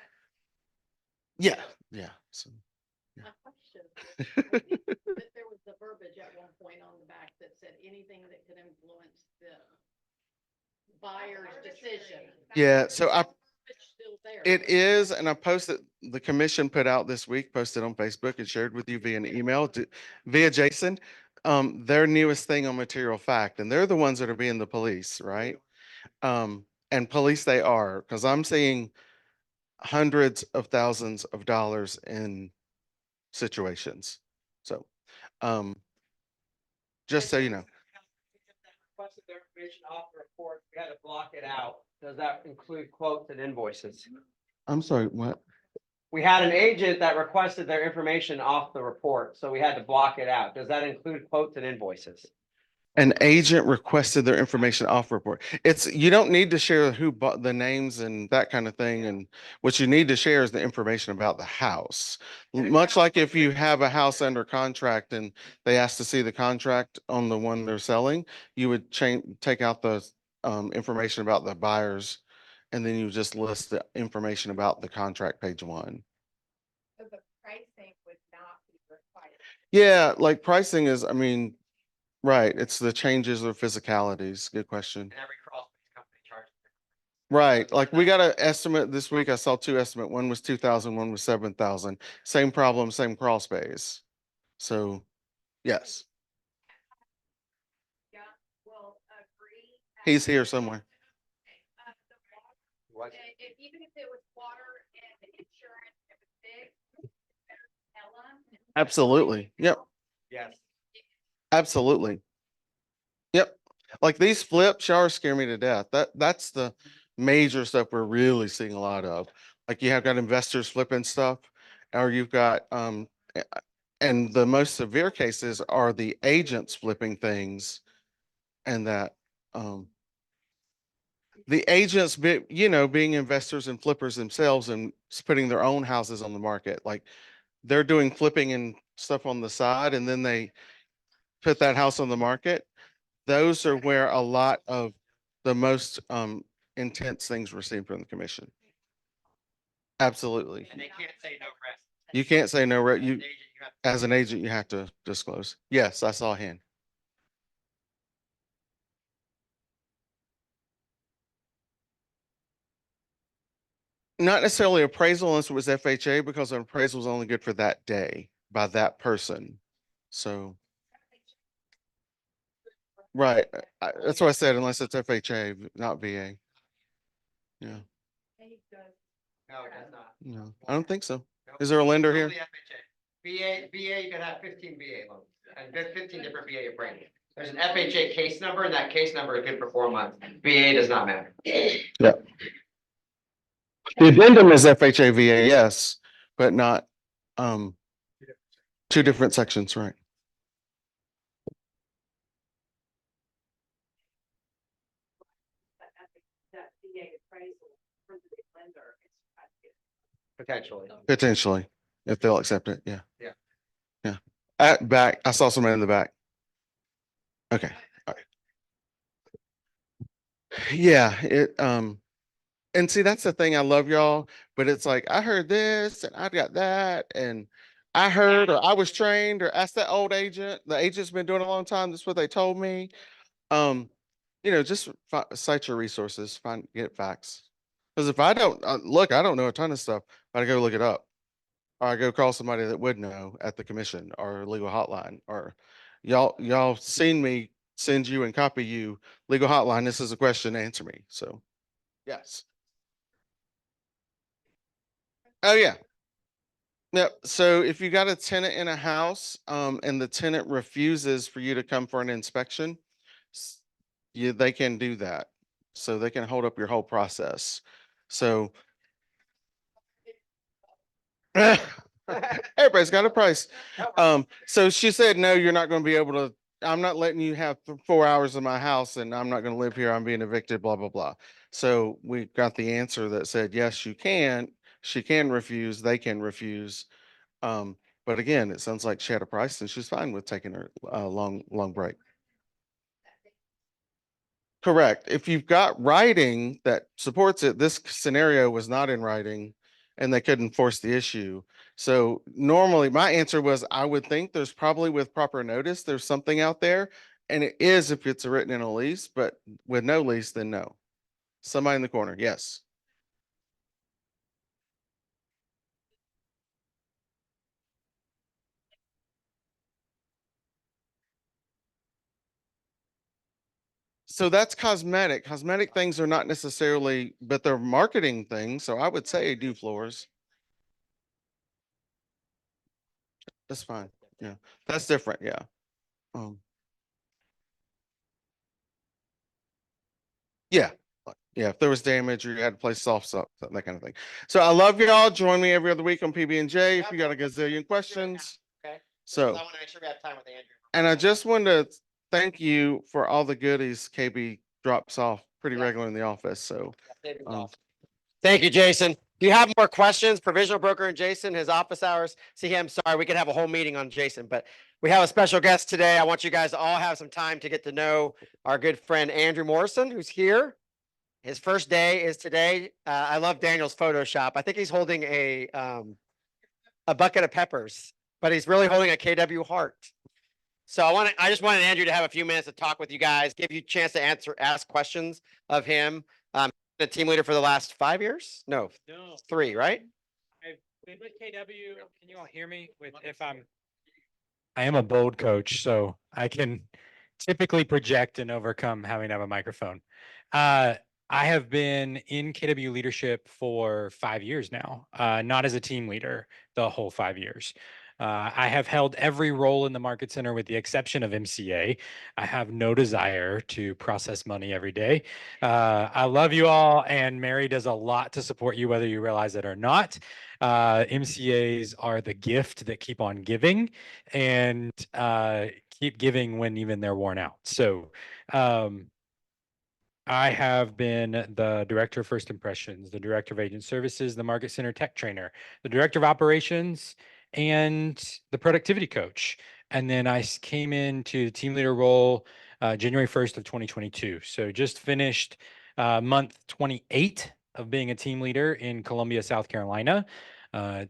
K: yeah, yeah. So, yeah.
L: There was the verbiage at one point on the back that said anything that could influence the buyer's decision.
K: Yeah. So
L: It's still there.
K: it is, and I posted, the commission put out this week, posted on Facebook and shared with you via an email via Jason. Their newest thing on material fact, and they're the ones that are being the police, right? And police they are, because I'm seeing hundreds of thousands of dollars in situations. So, just so you know.
A: Requested their information off the report, we had to block it out. Does that include quotes and invoices?
K: I'm sorry, what?
A: We had an agent that requested their information off the report, so we had to block it out. Does that include quotes and invoices?
K: An agent requested their information off report. You don't need to share who bought the names and that kind of thing. And what you need to share is the information about the house. Much like if you have a house under contract and they ask to see the contract on the one they're selling, you would take out the information about the buyers, and then you just list the information about the contract, page 1.
C: So the pricing would not be required.
K: Yeah, like pricing is, I mean, right. It's the changes or physicalities. Good question.
A: And every crawl-space company charges.
K: Right. Like we got an estimate this week. I saw 2 estimate. One was 2,000, one was 7,000. Same problem, same crawl space. So, yes,
C: Yeah, will agree.
K: he's here somewhere.
A: What?
C: Even if it was water and insurance, it was big, better tell them.
K: Absolutely. Yep.
A: Yes.
K: Absolutely. Yep. Like these flip showers scare me to death. That's the major stuff we're really seeing a lot of. Like you have got investors flipping stuff, or you've got and the most severe cases are the agents flipping things, and that the agents being investors and flippers themselves and putting their own houses on the market. Like they're doing flipping and stuff on the side, and then they put that house on the market. Those are where a lot of the most intense things we're seeing from the commission. Absolutely.
A: And they can't say no rest.
K: You can't say no,
A: As an agent, you have to-
K: as an agent, you have to disclose. Yes, I saw a hand. Not necessarily appraisal unless it was FHA, because an appraisal is only good for that day by that person. So. Right. That's what I said, unless it's FHA, not VA. Yeah,
A: No, it does not.
K: no, I don't think so. Is there a lender here?
A: Only FHA. VA, you can have 15 VA loans and 15 different VA brands. There's an FHA case number, and that case number is good for 4 months. VA does not matter.
K: Yeah. The addendum is FHA VA, yes, but not, 2 different sections, right?
A: Potentially.
K: potentially, if they'll accept it. Yeah.
A: Yeah.
K: Yeah. At back, I saw somebody in the back. Okay. All right. Yeah, and see, that's the thing. I love y'all, but it's like, I heard this and I got that, and I heard, or I was trained, or ask that old agent. The agent's been doing it a long time. That's what they told me. Um, just cite your resources, get facts. Because if I don't look, I don't know a ton of stuff, but I go look it up, or I go call somebody that would know at the commission or legal hotline, or y'all seen me send you and copy you legal hotline. This is a question, answer me. So yes. Oh yeah. Yep. So if you got a tenant in a house, and the tenant refuses for you to come for an inspection, they can do that. So they can hold up your whole process. So everybody's got a price. So she said, no, you're not going to be able to, I'm not letting you have 4 hours in my house, and I'm not going to live here. I'm being evicted, blah, blah, blah. So we got the answer that said, yes, you can. She can refuse. They can refuse. But again, it sounds like she had a price and she's fine with taking her long break. Correct. If you've got writing that supports it, this scenario was not in writing and they couldn't force the issue. So normally my answer was, I would think there's probably, with proper notice, there's something out there. And it is if it's written in a lease, but with no lease, then no. Somebody in the corner. Yes. So that's cosmetic. Cosmetic things are not necessarily, but they're marketing things. So I would say do floors. That's fine. Yeah, that's different. Yeah. Um, yeah. Yeah. If there was damage or you had to play soft stuff, that kind of thing. So I love y'all. Join me every other week on PB&J if you got a gazillion questions.
A: Okay.
K: So,
A: I want to make sure we have time with Andrew.
K: and I just wanted to thank you for all the goodies KB drops off pretty regularly in the office. So,
A: Thank you, Jason. If you have more questions, provisional broker and Jason, his office hours, see him. Sorry, we could have a whole meeting on Jason, but we have a special guest today. I want you guys to all have some time to get to know our good friend Andrew Morrison, who's here. His first day is today. I love Daniel's Photoshop. I think he's holding a bucket of peppers, but he's really holding a KW heart. So I just wanted Andrew to have a few minutes to talk with you guys, give you a chance to ask questions of him. The team leader for the last 5 years? No, 3, right?
M: I've been with KW. Can you all hear me I am a bold coach, so I can typically project and overcome having to have a microphone. I have been in KW leadership for 5 years now, not as a team leader the whole 5 years. I have held every role in the market center with the exception of MCA. I have no desire to process money every day. I love you all, and Mary does a lot to support you, whether you realize it or not. MCAs are the gift that keep on giving and keep giving when even they're worn out. So I have been the director of first impressions, the director of agent services, the market center tech trainer, the director of operations, and the productivity coach. And then I came into the team leader role January 1st of 2022. So just finished month 28 of being a team leader in Columbia, South Carolina.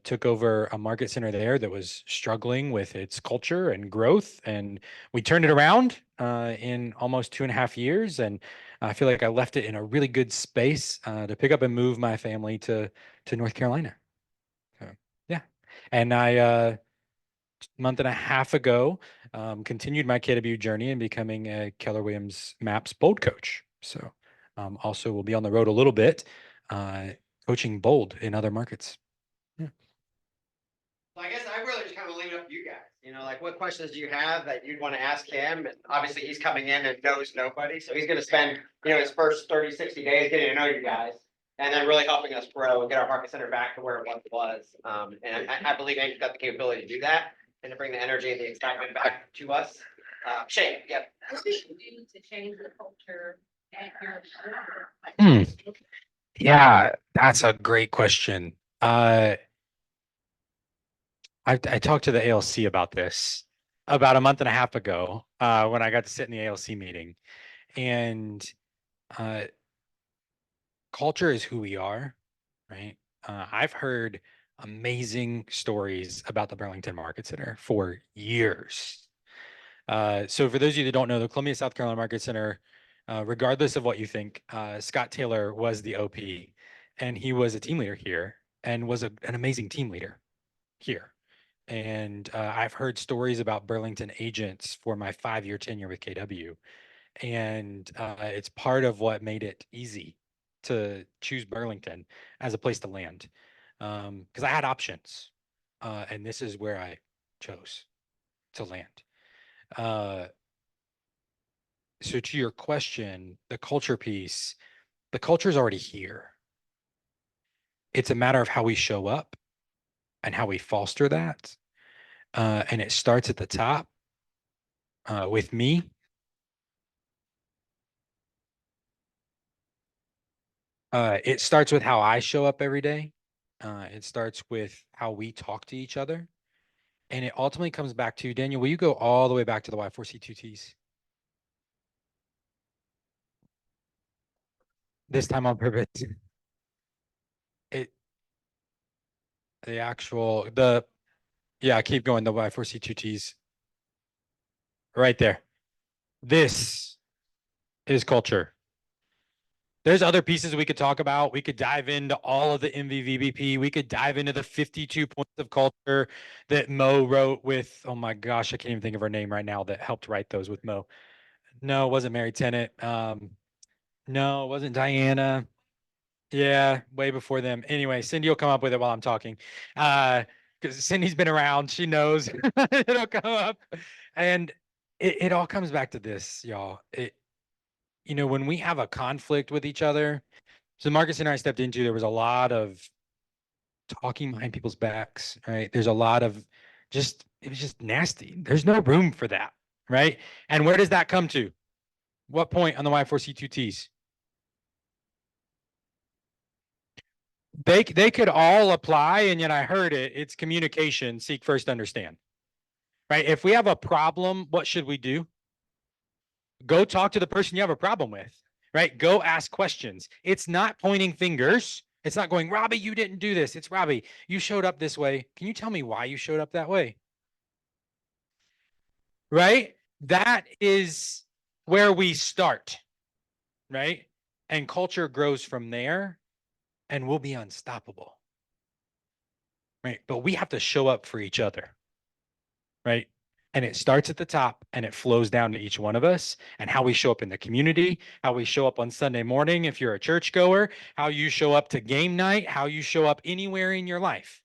M: Took over a market center there that was struggling with its culture and growth. And we turned it around in almost 2.5 years. And I feel like I left it in a really good space to pick up and move my family to North Carolina. So, yeah. And I, month and a half ago, continued my KW journey in becoming a Keller Williams Maps Bold coach. So also will be on the road a little bit, coaching Bold in other markets.
A: So I guess I really just kind of leave it up to you guys. Like what questions do you have that you'd want to ask him? And obviously he's coming in and knows nobody. So he's going to spend, his first 30, 60 days getting to know you guys and then really helping us grow and get our market center back to where it once was. And I believe Andrew's got the capability to do that and to bring the energy and the excitement back to us. Shane, yep.
L: What did you do to change the culture at your
M: Yeah, that's a great question. I talked to the ALC about this about a month and a half ago, when I got to sit in the ALC meeting, and uh, culture is who we are, right? I've heard amazing stories about the Burlington Market Center for years. So for those of you that don't know, the Columbia, South Carolina Market Center, regardless of what you think, Scott Taylor was the OP, and he was a team leader here and was an amazing team leader here. And I've heard stories about Burlington agents for my 5-year tenure with KW. And it's part of what made it easy to choose Burlington as a place to land. Because I had options. And this is where I chose to land. So to your question, the culture piece, the culture is already here. It's a matter of how we show up and how we foster that. And it starts at the top with me. It starts with how I show up every day. It starts with how we talk to each other. And it ultimately comes back to, Daniel, will you go all the way back to the Y4C2Ts? This time on purpose. It, yeah, keep going, the Y4C2Ts. Right there. This is culture. There's other pieces we could talk about. We could dive into all of the MVVBP. We could dive into the 52 points of culture that Mo wrote with, oh my gosh, I can't even think of her name right now that helped write those with Mo. No, it wasn't Mary Tennant. No, it wasn't Diana. Yeah, way before them. Anyway, Cindy will come up with it while I'm talking. Because Cindy's been around, she knows it'll come up. And it all comes back to this, y'all. When we have a conflict with each other, so the Market Center I stepped into, there was a lot of talking behind people's backs, right? There's a lot of it was just nasty. There's no room for that, right? And where does that come to? What point on the Y4C2Ts? They could all apply, and yet I heard it. It's communication, seek first, understand. Right? If we have a problem, what should we do? Go talk to the person you have a problem with, right? Go ask questions. It's not pointing fingers. It's not going, Robbie, you didn't do this. It's Robbie, you showed up this way. Can you tell me why you showed up that way? Right? That is where we start, right? And culture grows from there, and we'll be unstoppable. Right? But we have to show up for each other. Right? And it starts at the top and it flows down to each one of us, and how we show up in the community, how we show up on Sunday morning if you're a churchgoer, how you show up to game night, how you show up anywhere in your life.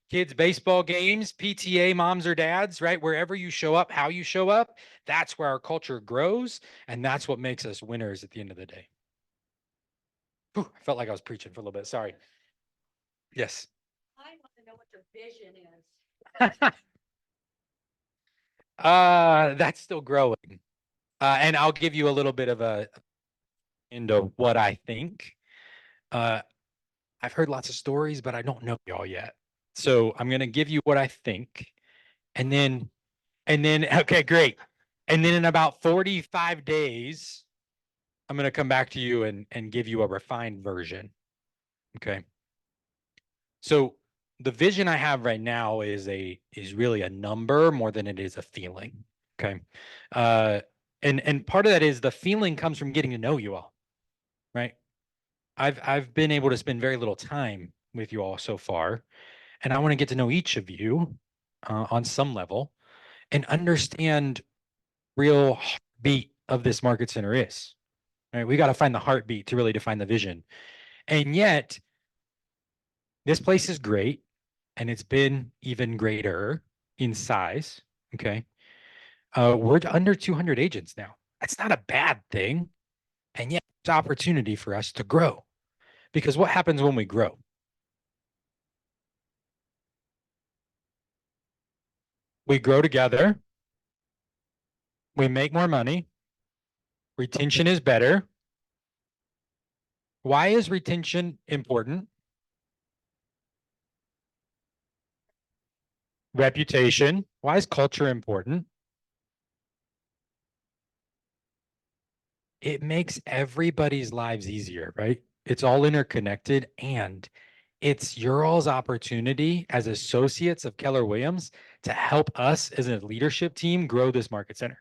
M: Kids' baseball games, PTA, moms or dads, right? Wherever you show up, how you show up, that's where our culture grows. And that's what makes us winners at the end of the day. Whew, I felt like I was preaching for a little bit. Sorry. Yes.
L: I want to know what your vision is.
M: That's still growing. And I'll give you a little bit of a into what I think. I've heard lots of stories, but I don't know y'all yet. So I'm gonna give you what I think, and then okay, great. And then in about 45 days, I'm gonna come back to you and give you a refined version. Okay. So the vision I have right now is really a number more than it is a feeling. Okay. And part of that is the feeling comes from getting to know you all, right? I've been able to spend very little time with you all so far, and I want to get to know each of you on some level and understand real heartbeat of this market center is. Right? We got to find the heartbeat to really define the vision. And yet, this place is great, and it's been even greater in size. Okay. We're under 200 agents now. That's not a bad thing. And yet, it's opportunity for us to grow. Because what happens when we grow? We grow together. We make more money. Retention is better. Why is retention important? Reputation. Why is culture important? It makes everybody's lives easier, right? It's all interconnected, and it's your all's opportunity as associates of Keller Williams to help us as a leadership team grow this market center.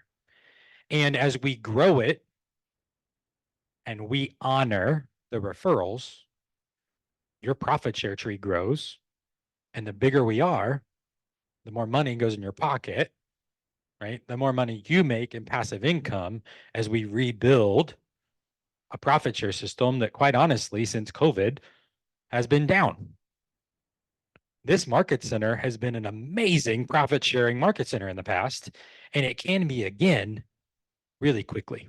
M: And as we grow it and we honor the referrals, your profit share tree grows. And the bigger we are, the more money goes in your pocket, right? The more money you make in passive income as we rebuild a profit share system that, quite honestly, since COVID has been down. This market center has been an amazing profit sharing market center in the past, and it can be again really quickly.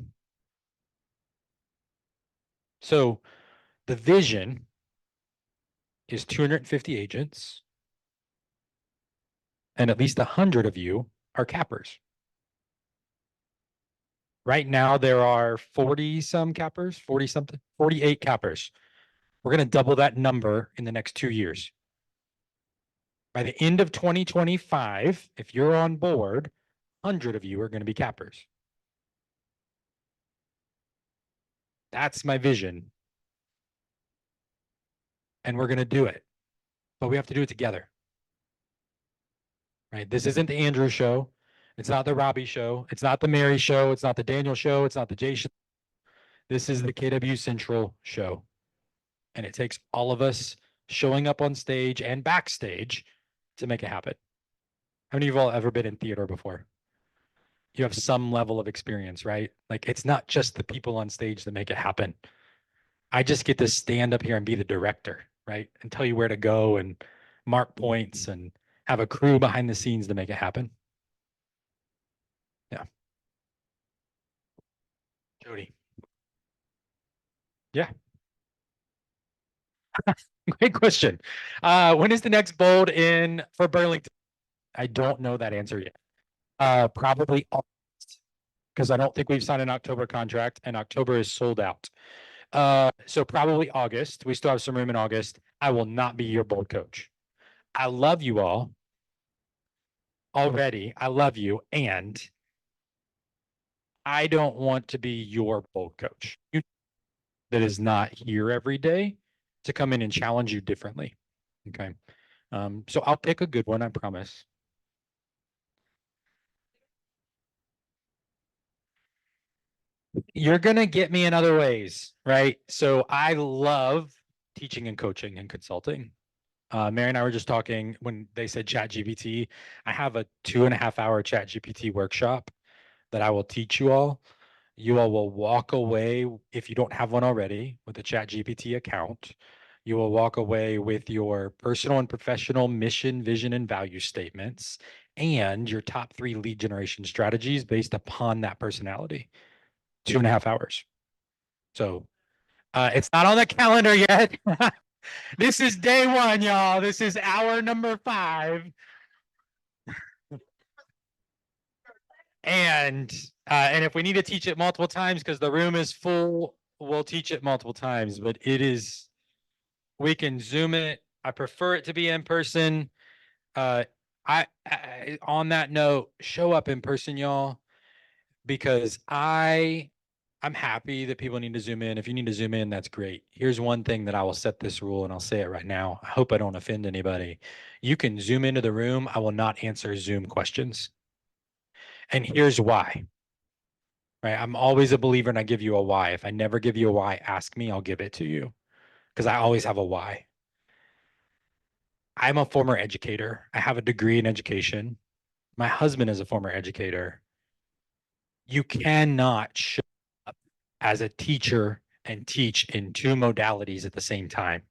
M: So the vision is 250 agents, and at least 100 of you are cappers. Right now, there are 40 some cappers, 40 something, 48 cappers. We're going to double that number in the next 2 years. By the end of 2025, if you're on board, 100 of you are going to be cappers. That's my vision. And we're going to do it. But we have to do it together. Right? This isn't the Andrew show. It's not the Robbie show. It's not the Mary show. It's not the Daniel show. It's not the Jay show. This is the KW Central show. And it takes all of us showing up on stage and backstage to make it happen. How many of you all ever been in theater before? You have some level of experience, right? Like, it's not just the people on stage that make it happen. I just get to stand up here and be the director, right? And tell you where to go and mark points and have a crew behind the scenes to make it happen. Yeah. Jody. Yeah. Great question. When is the next bold in for Burlington? I don't know that answer yet. Probably August, because I don't think we've signed an October contract, and October is sold out. So probably August. We still have some room in August. I will not be your bold coach. I love you all already. I love you, and I don't want to be your bold coach. That is not here every day to come in and challenge you differently. Okay. So I'll pick a good one, I promise. You're going to get me in other ways, right? So I love teaching and coaching and consulting. Mary and I were just talking when they said Chat GPT. I have a 2.5-hour Chat GPT workshop that I will teach you all. You all will walk away, if you don't have one already, with a Chat GPT account. You will walk away with your personal and professional mission, vision, and value statements, and your top 3 lead generation strategies based upon that personality. 2.5 hours. So it's not on the calendar yet. This is day 1, y'all. This is hour number 5. And if we need to teach it multiple times because the room is full, we'll teach it multiple times. But it is, we can Zoom it. I prefer it to be in person. I on that note, show up in person, y'all, because I'm happy that people need to Zoom in. If you need to Zoom in, that's great. Here's one thing that I will set this rule, and I'll say it right now. I hope I don't offend anybody. You can Zoom into the room. I will not answer Zoom questions. And here's why. Right? I'm always a believer and I give you a why. If I never give you a why, ask me, I'll give it to you. Because I always have a why. I'm a former educator. I have a degree in education. My husband is a former educator. You cannot show up as a teacher and teach in 2 modalities at the same time.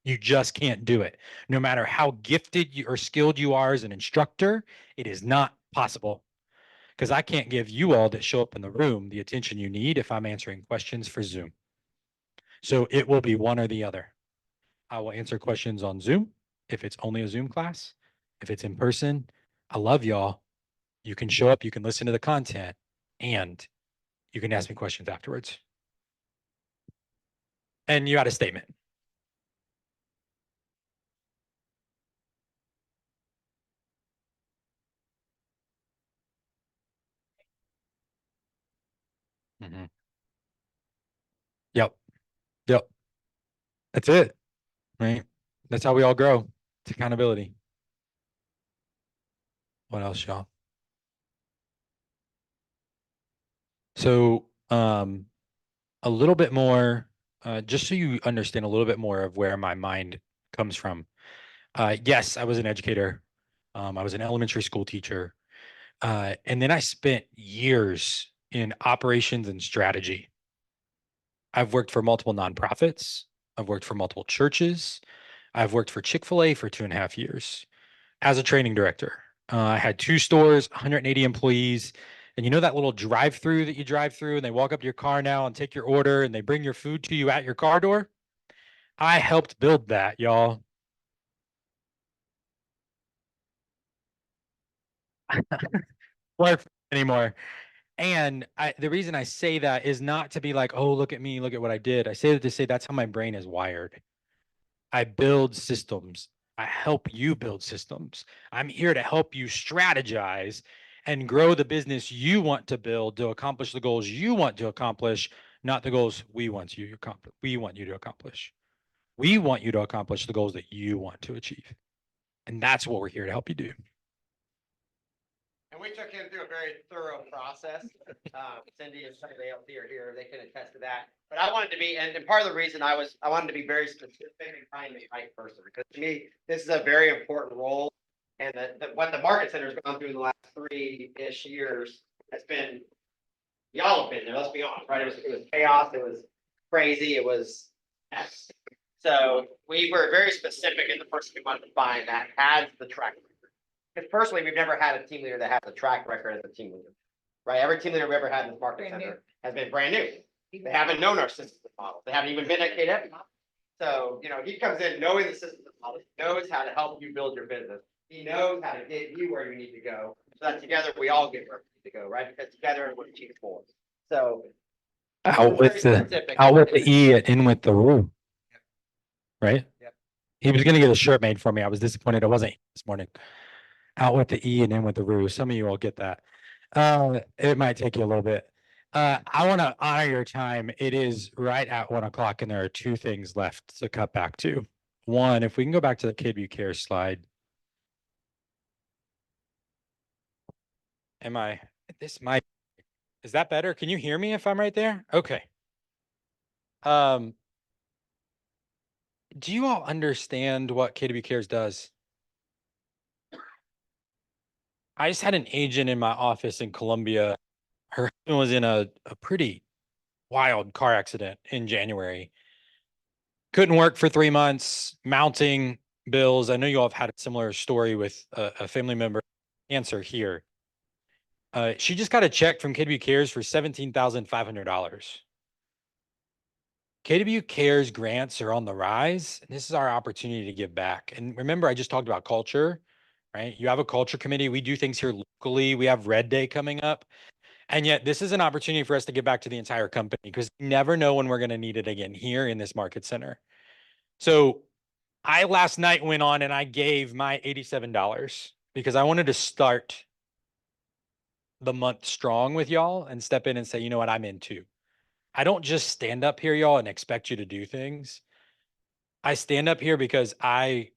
M: You just can't do it. No matter how gifted you or skilled you are as an instructor, it is not possible. Because I can't give you all that show up in the room the attention you need if I'm answering questions for Zoom. So it will be one or the other. I will answer questions on Zoom if it's only a Zoom class. If it's in person, I love y'all. You can show up, you can listen to the content, and you can ask me questions afterwards. And you had a statement. Mhm. Yep. Yep. That's it. Right. That's how we all grow. It's accountability. What else, y'all? So, a little bit more, just so you understand a little bit more of where my mind comes from. Yes, I was an educator. I was an elementary school teacher. And then I spent years in operations and strategy. I've worked for multiple nonprofits. I've worked for multiple churches. I've worked for Chick-fil-A for 2.5 years as a training director. I had 2 stores, 180 employees. And you know that little drive-through that you drive through and they walk up to your car now and take your order and they bring your food to you at your car door? I helped build that, y'all. Work anymore. And the reason I say that is not to be like, oh, look at me, look at what I did. I say that to say that's how my brain is wired. I build systems. I help you build systems. I'm here to help you strategize and grow the business you want to build to accomplish the goals you want to accomplish, not the goals we want you to accomplish. We want you to accomplish. We want you to accomplish the goals that you want to achieve. And that's what we're here to help you do.
A: And we took him through a very thorough process. Cindy and somebody else here, they can attest to that. But I wanted to be, and part of the reason I wanted to be very specific and find the right person, because to me, this is a very important role. And what the market center has gone through in the last 3-ish years has been, y'all have been there, let's be honest, right? It was chaos, it was crazy, it was mess. So we were very specific in the person we wanted to find that has the track record. Because personally, we've never had a team leader that has a track record as a team leader, right? Every team leader we've ever had in this market center has been brand new. They haven't known our systems model. They haven't even been at KW. So, he comes in knowing the systems model, he knows how to help you build your business. He knows how to get you where you need to go, so that together we all get where we need to go, right? Because together we're achieving more. So
M: Out with the E and in with the roo. Right?
A: Yep.
M: He was gonna get a shirt made for me. I was disappointed it wasn't this morning. Out with the E and in with the roo. Some of you will get that. It might take you a little bit. I want to honor your time. It is right at 1 o'clock and there are 2 things left to cut back to. One, if we can go back to the KW Care slide. Is that better? Can you hear me if I'm right there? Okay. Do you all understand what KW Cares does? I just had an agent in my office in Columbia. Her husband was in a pretty wild car accident in January. Couldn't work for 3 months, mounting bills. I know you all have had a similar story with a family member cancer here. She just got a check from KW Cares for $17,500. KW Cares grants are on the rise, and this is our opportunity to give back. And remember, I just talked about culture, right? You have a culture committee. We do things here locally. We have Red Day coming up. And yet this is an opportunity for us to give back to the entire company because you never know when we're going to need it again here in this market center. So I last night went on and I gave my $87 because I wanted to start the month strong with y'all and step in and say, you know what, I'm in too. I don't just stand up here, y'all, and expect you to do things. I stand up here because I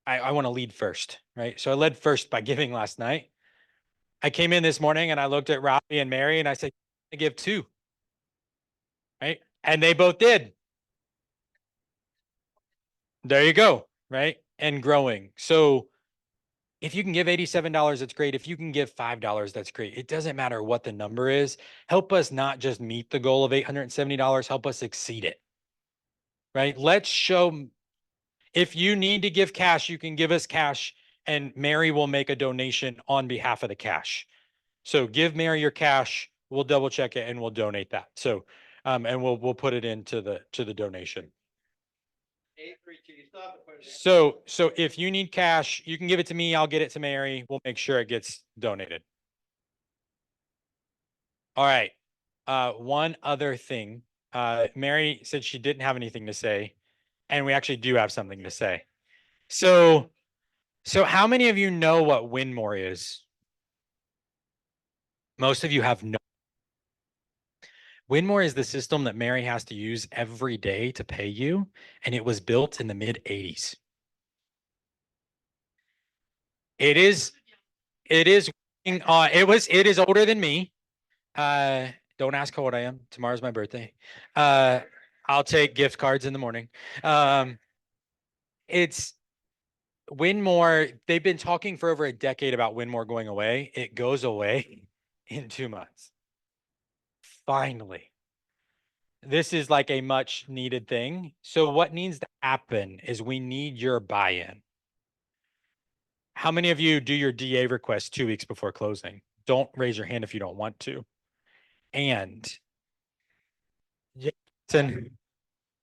M: want to lead first, right? So I led first by giving last night. I came in this morning and I looked at Robbie and Mary and I said, I give 2. Right? And they both did. There you go. Right? And growing. So if you can give $87, that's great. If you can give $5, that's great. It doesn't matter what the number is. Help us not just meet the goal of $870, help us exceed it. Right? Let's show, if you need to give cash, you can give us cash and Mary will make a donation on behalf of the cash. So give Mary your cash, we'll double check it and we'll donate that. So, and we'll put it into the donation. So if you need cash, you can give it to me. I'll get it to Mary. We'll make sure it gets donated. All right. One other thing. Mary said she didn't have anything to say, and we actually do have something to say. So how many of you know what Winmore is? Most of you have no. Winmore is the system that Mary has to use every day to pay you, and it was built in the mid-80s. It is, it is, it is older than me. Don't ask how old I am. Tomorrow's my birthday. I'll take gift cards in the morning. It's Winmore. They've been talking for over a decade about Winmore going away. It goes away in 2 months. Finally. This is like a much needed thing. So what needs to happen is we need your buy-in. How many of you do your DA request 2 weeks before closing? Don't raise your hand if you don't want to. And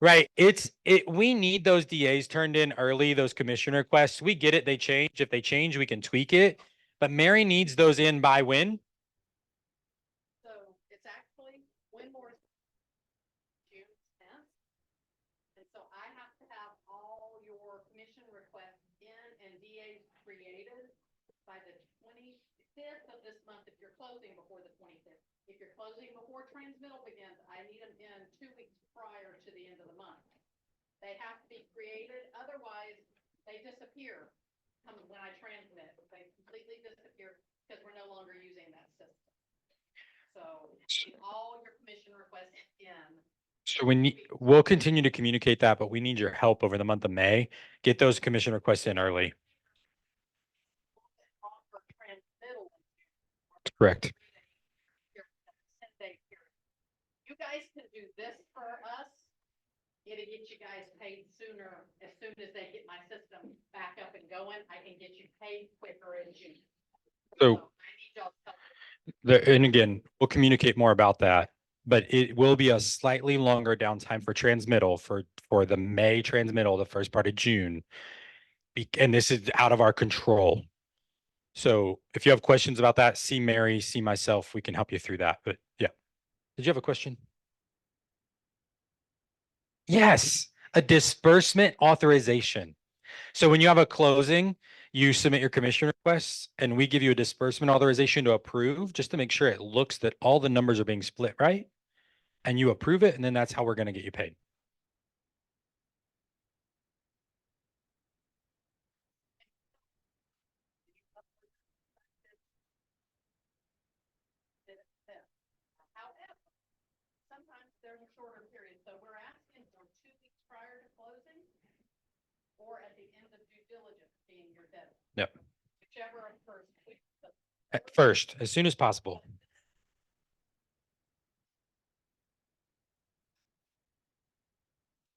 M: right, we need those DAs turned in early, those commission requests. We get it, they change. If they change, we can tweak it. But Mary needs those in by when?
L: So it's actually Winmore June 10th. And so I have to have all your commission requests in and DAs created by the 25th of this month if you're closing before the 25th. If you're closing before transmittal begins, I need them in 2 weeks prior to the end of the month. They have to be created, otherwise they disappear when I transmit. They completely disappear because we're no longer using that system. So all your commission requests in.
M: So we'll continue to communicate that, but we need your help over the month of May. Get those commission requests in early. Correct.
L: You guys can do this for us. It'll get you guys paid sooner. As soon as they get my system back up and going, I can get you paid quicker in June.
M: So
L: I need y'all's help.
M: and again, we'll communicate more about that, but it will be a slightly longer downtime for transmittal for the May transmittal, the first part of June. And this is out of our control. So if you have questions about that, see Mary, see myself, we can help you through that. But yeah. Did you have a question? Yes, a disbursement authorization. So when you have a closing, you submit your commission requests and we give you a disbursement authorization to approve just to make sure it looks that all the numbers are being split right. And you approve it, and then that's how we're going to get you paid.
L: However, sometimes there's a shorter period, so we're asking for 2 weeks prior to closing or at the end of due diligence being your deadline.
M: Yep.
L: Whichever occurs quick.
M: At first, as soon as possible.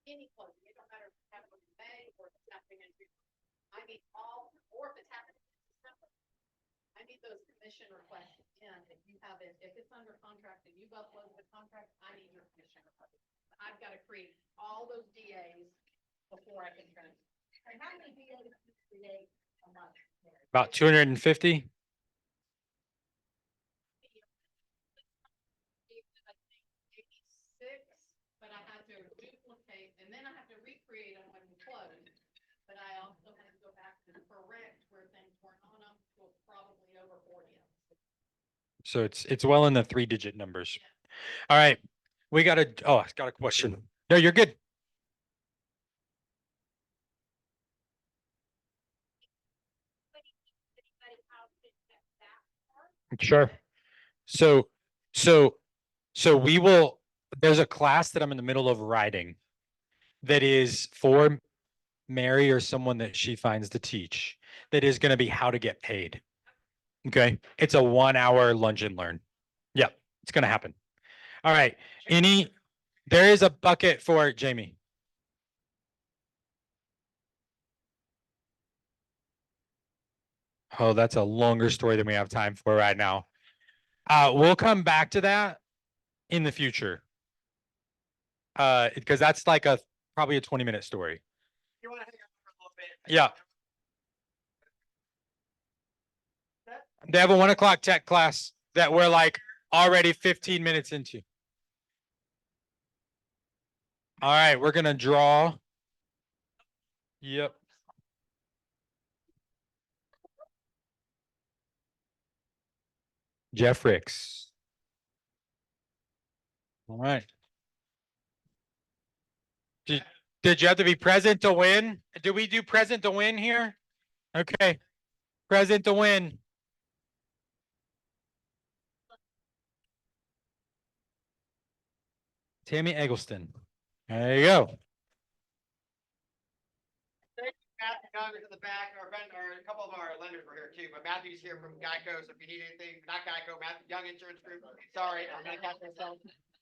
L: Any closing, it don't matter if it's happening in May or if it's happening in June. I need all, or if it's happening in December. I need those commission requests in. If you have it, if it's under contract and you've uploaded the contract, I need your commission request. I've got to create all those DAs before I can transfer. And how many DAs do you create a month?
M: About 250.
L: But I have to duplicate and then I have to recreate them when we close. But I also have to go back and correct where things weren't on them, so probably over 40 of them.
M: So it's well in the 3-digit numbers. All right. We got I got a question. No, you're good. Sure. So there's a class that I'm in the middle of writing that is for Mary or someone that she finds to teach that is going to be how to get paid. Okay. It's a 1-hour lunch and learn. Yep. It's going to happen. All right. There is a bucket for Jamie. Oh, that's a longer story than we have time for right now. We'll come back to that in the future. Because that's like probably a 20-minute story.
A: You want to hang out for a little bit?
M: Yeah. They have a 1 o'clock tech class that we're like already 15 minutes into. All right, we're gonna draw. Yep. Jeff Ricks. All right. Did you have to be present to win? Do we do present to win here? Okay. Present to win. Tammy Eggleston. There you go.
A: Matthew Young is in the back, our friend, or a couple of our lenders were here too, but Matthew's here from Geico, so if you need anything, not Geico, Matthew, Young Insurance Group, sorry, I'm gonna catch myself.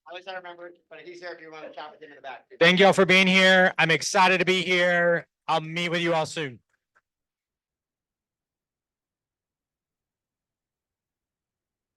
A: At least I remember, but he's here if you want to chat with him in the back.
M: Thank y'all for being here. I'm excited to be here. I'll meet with you all soon.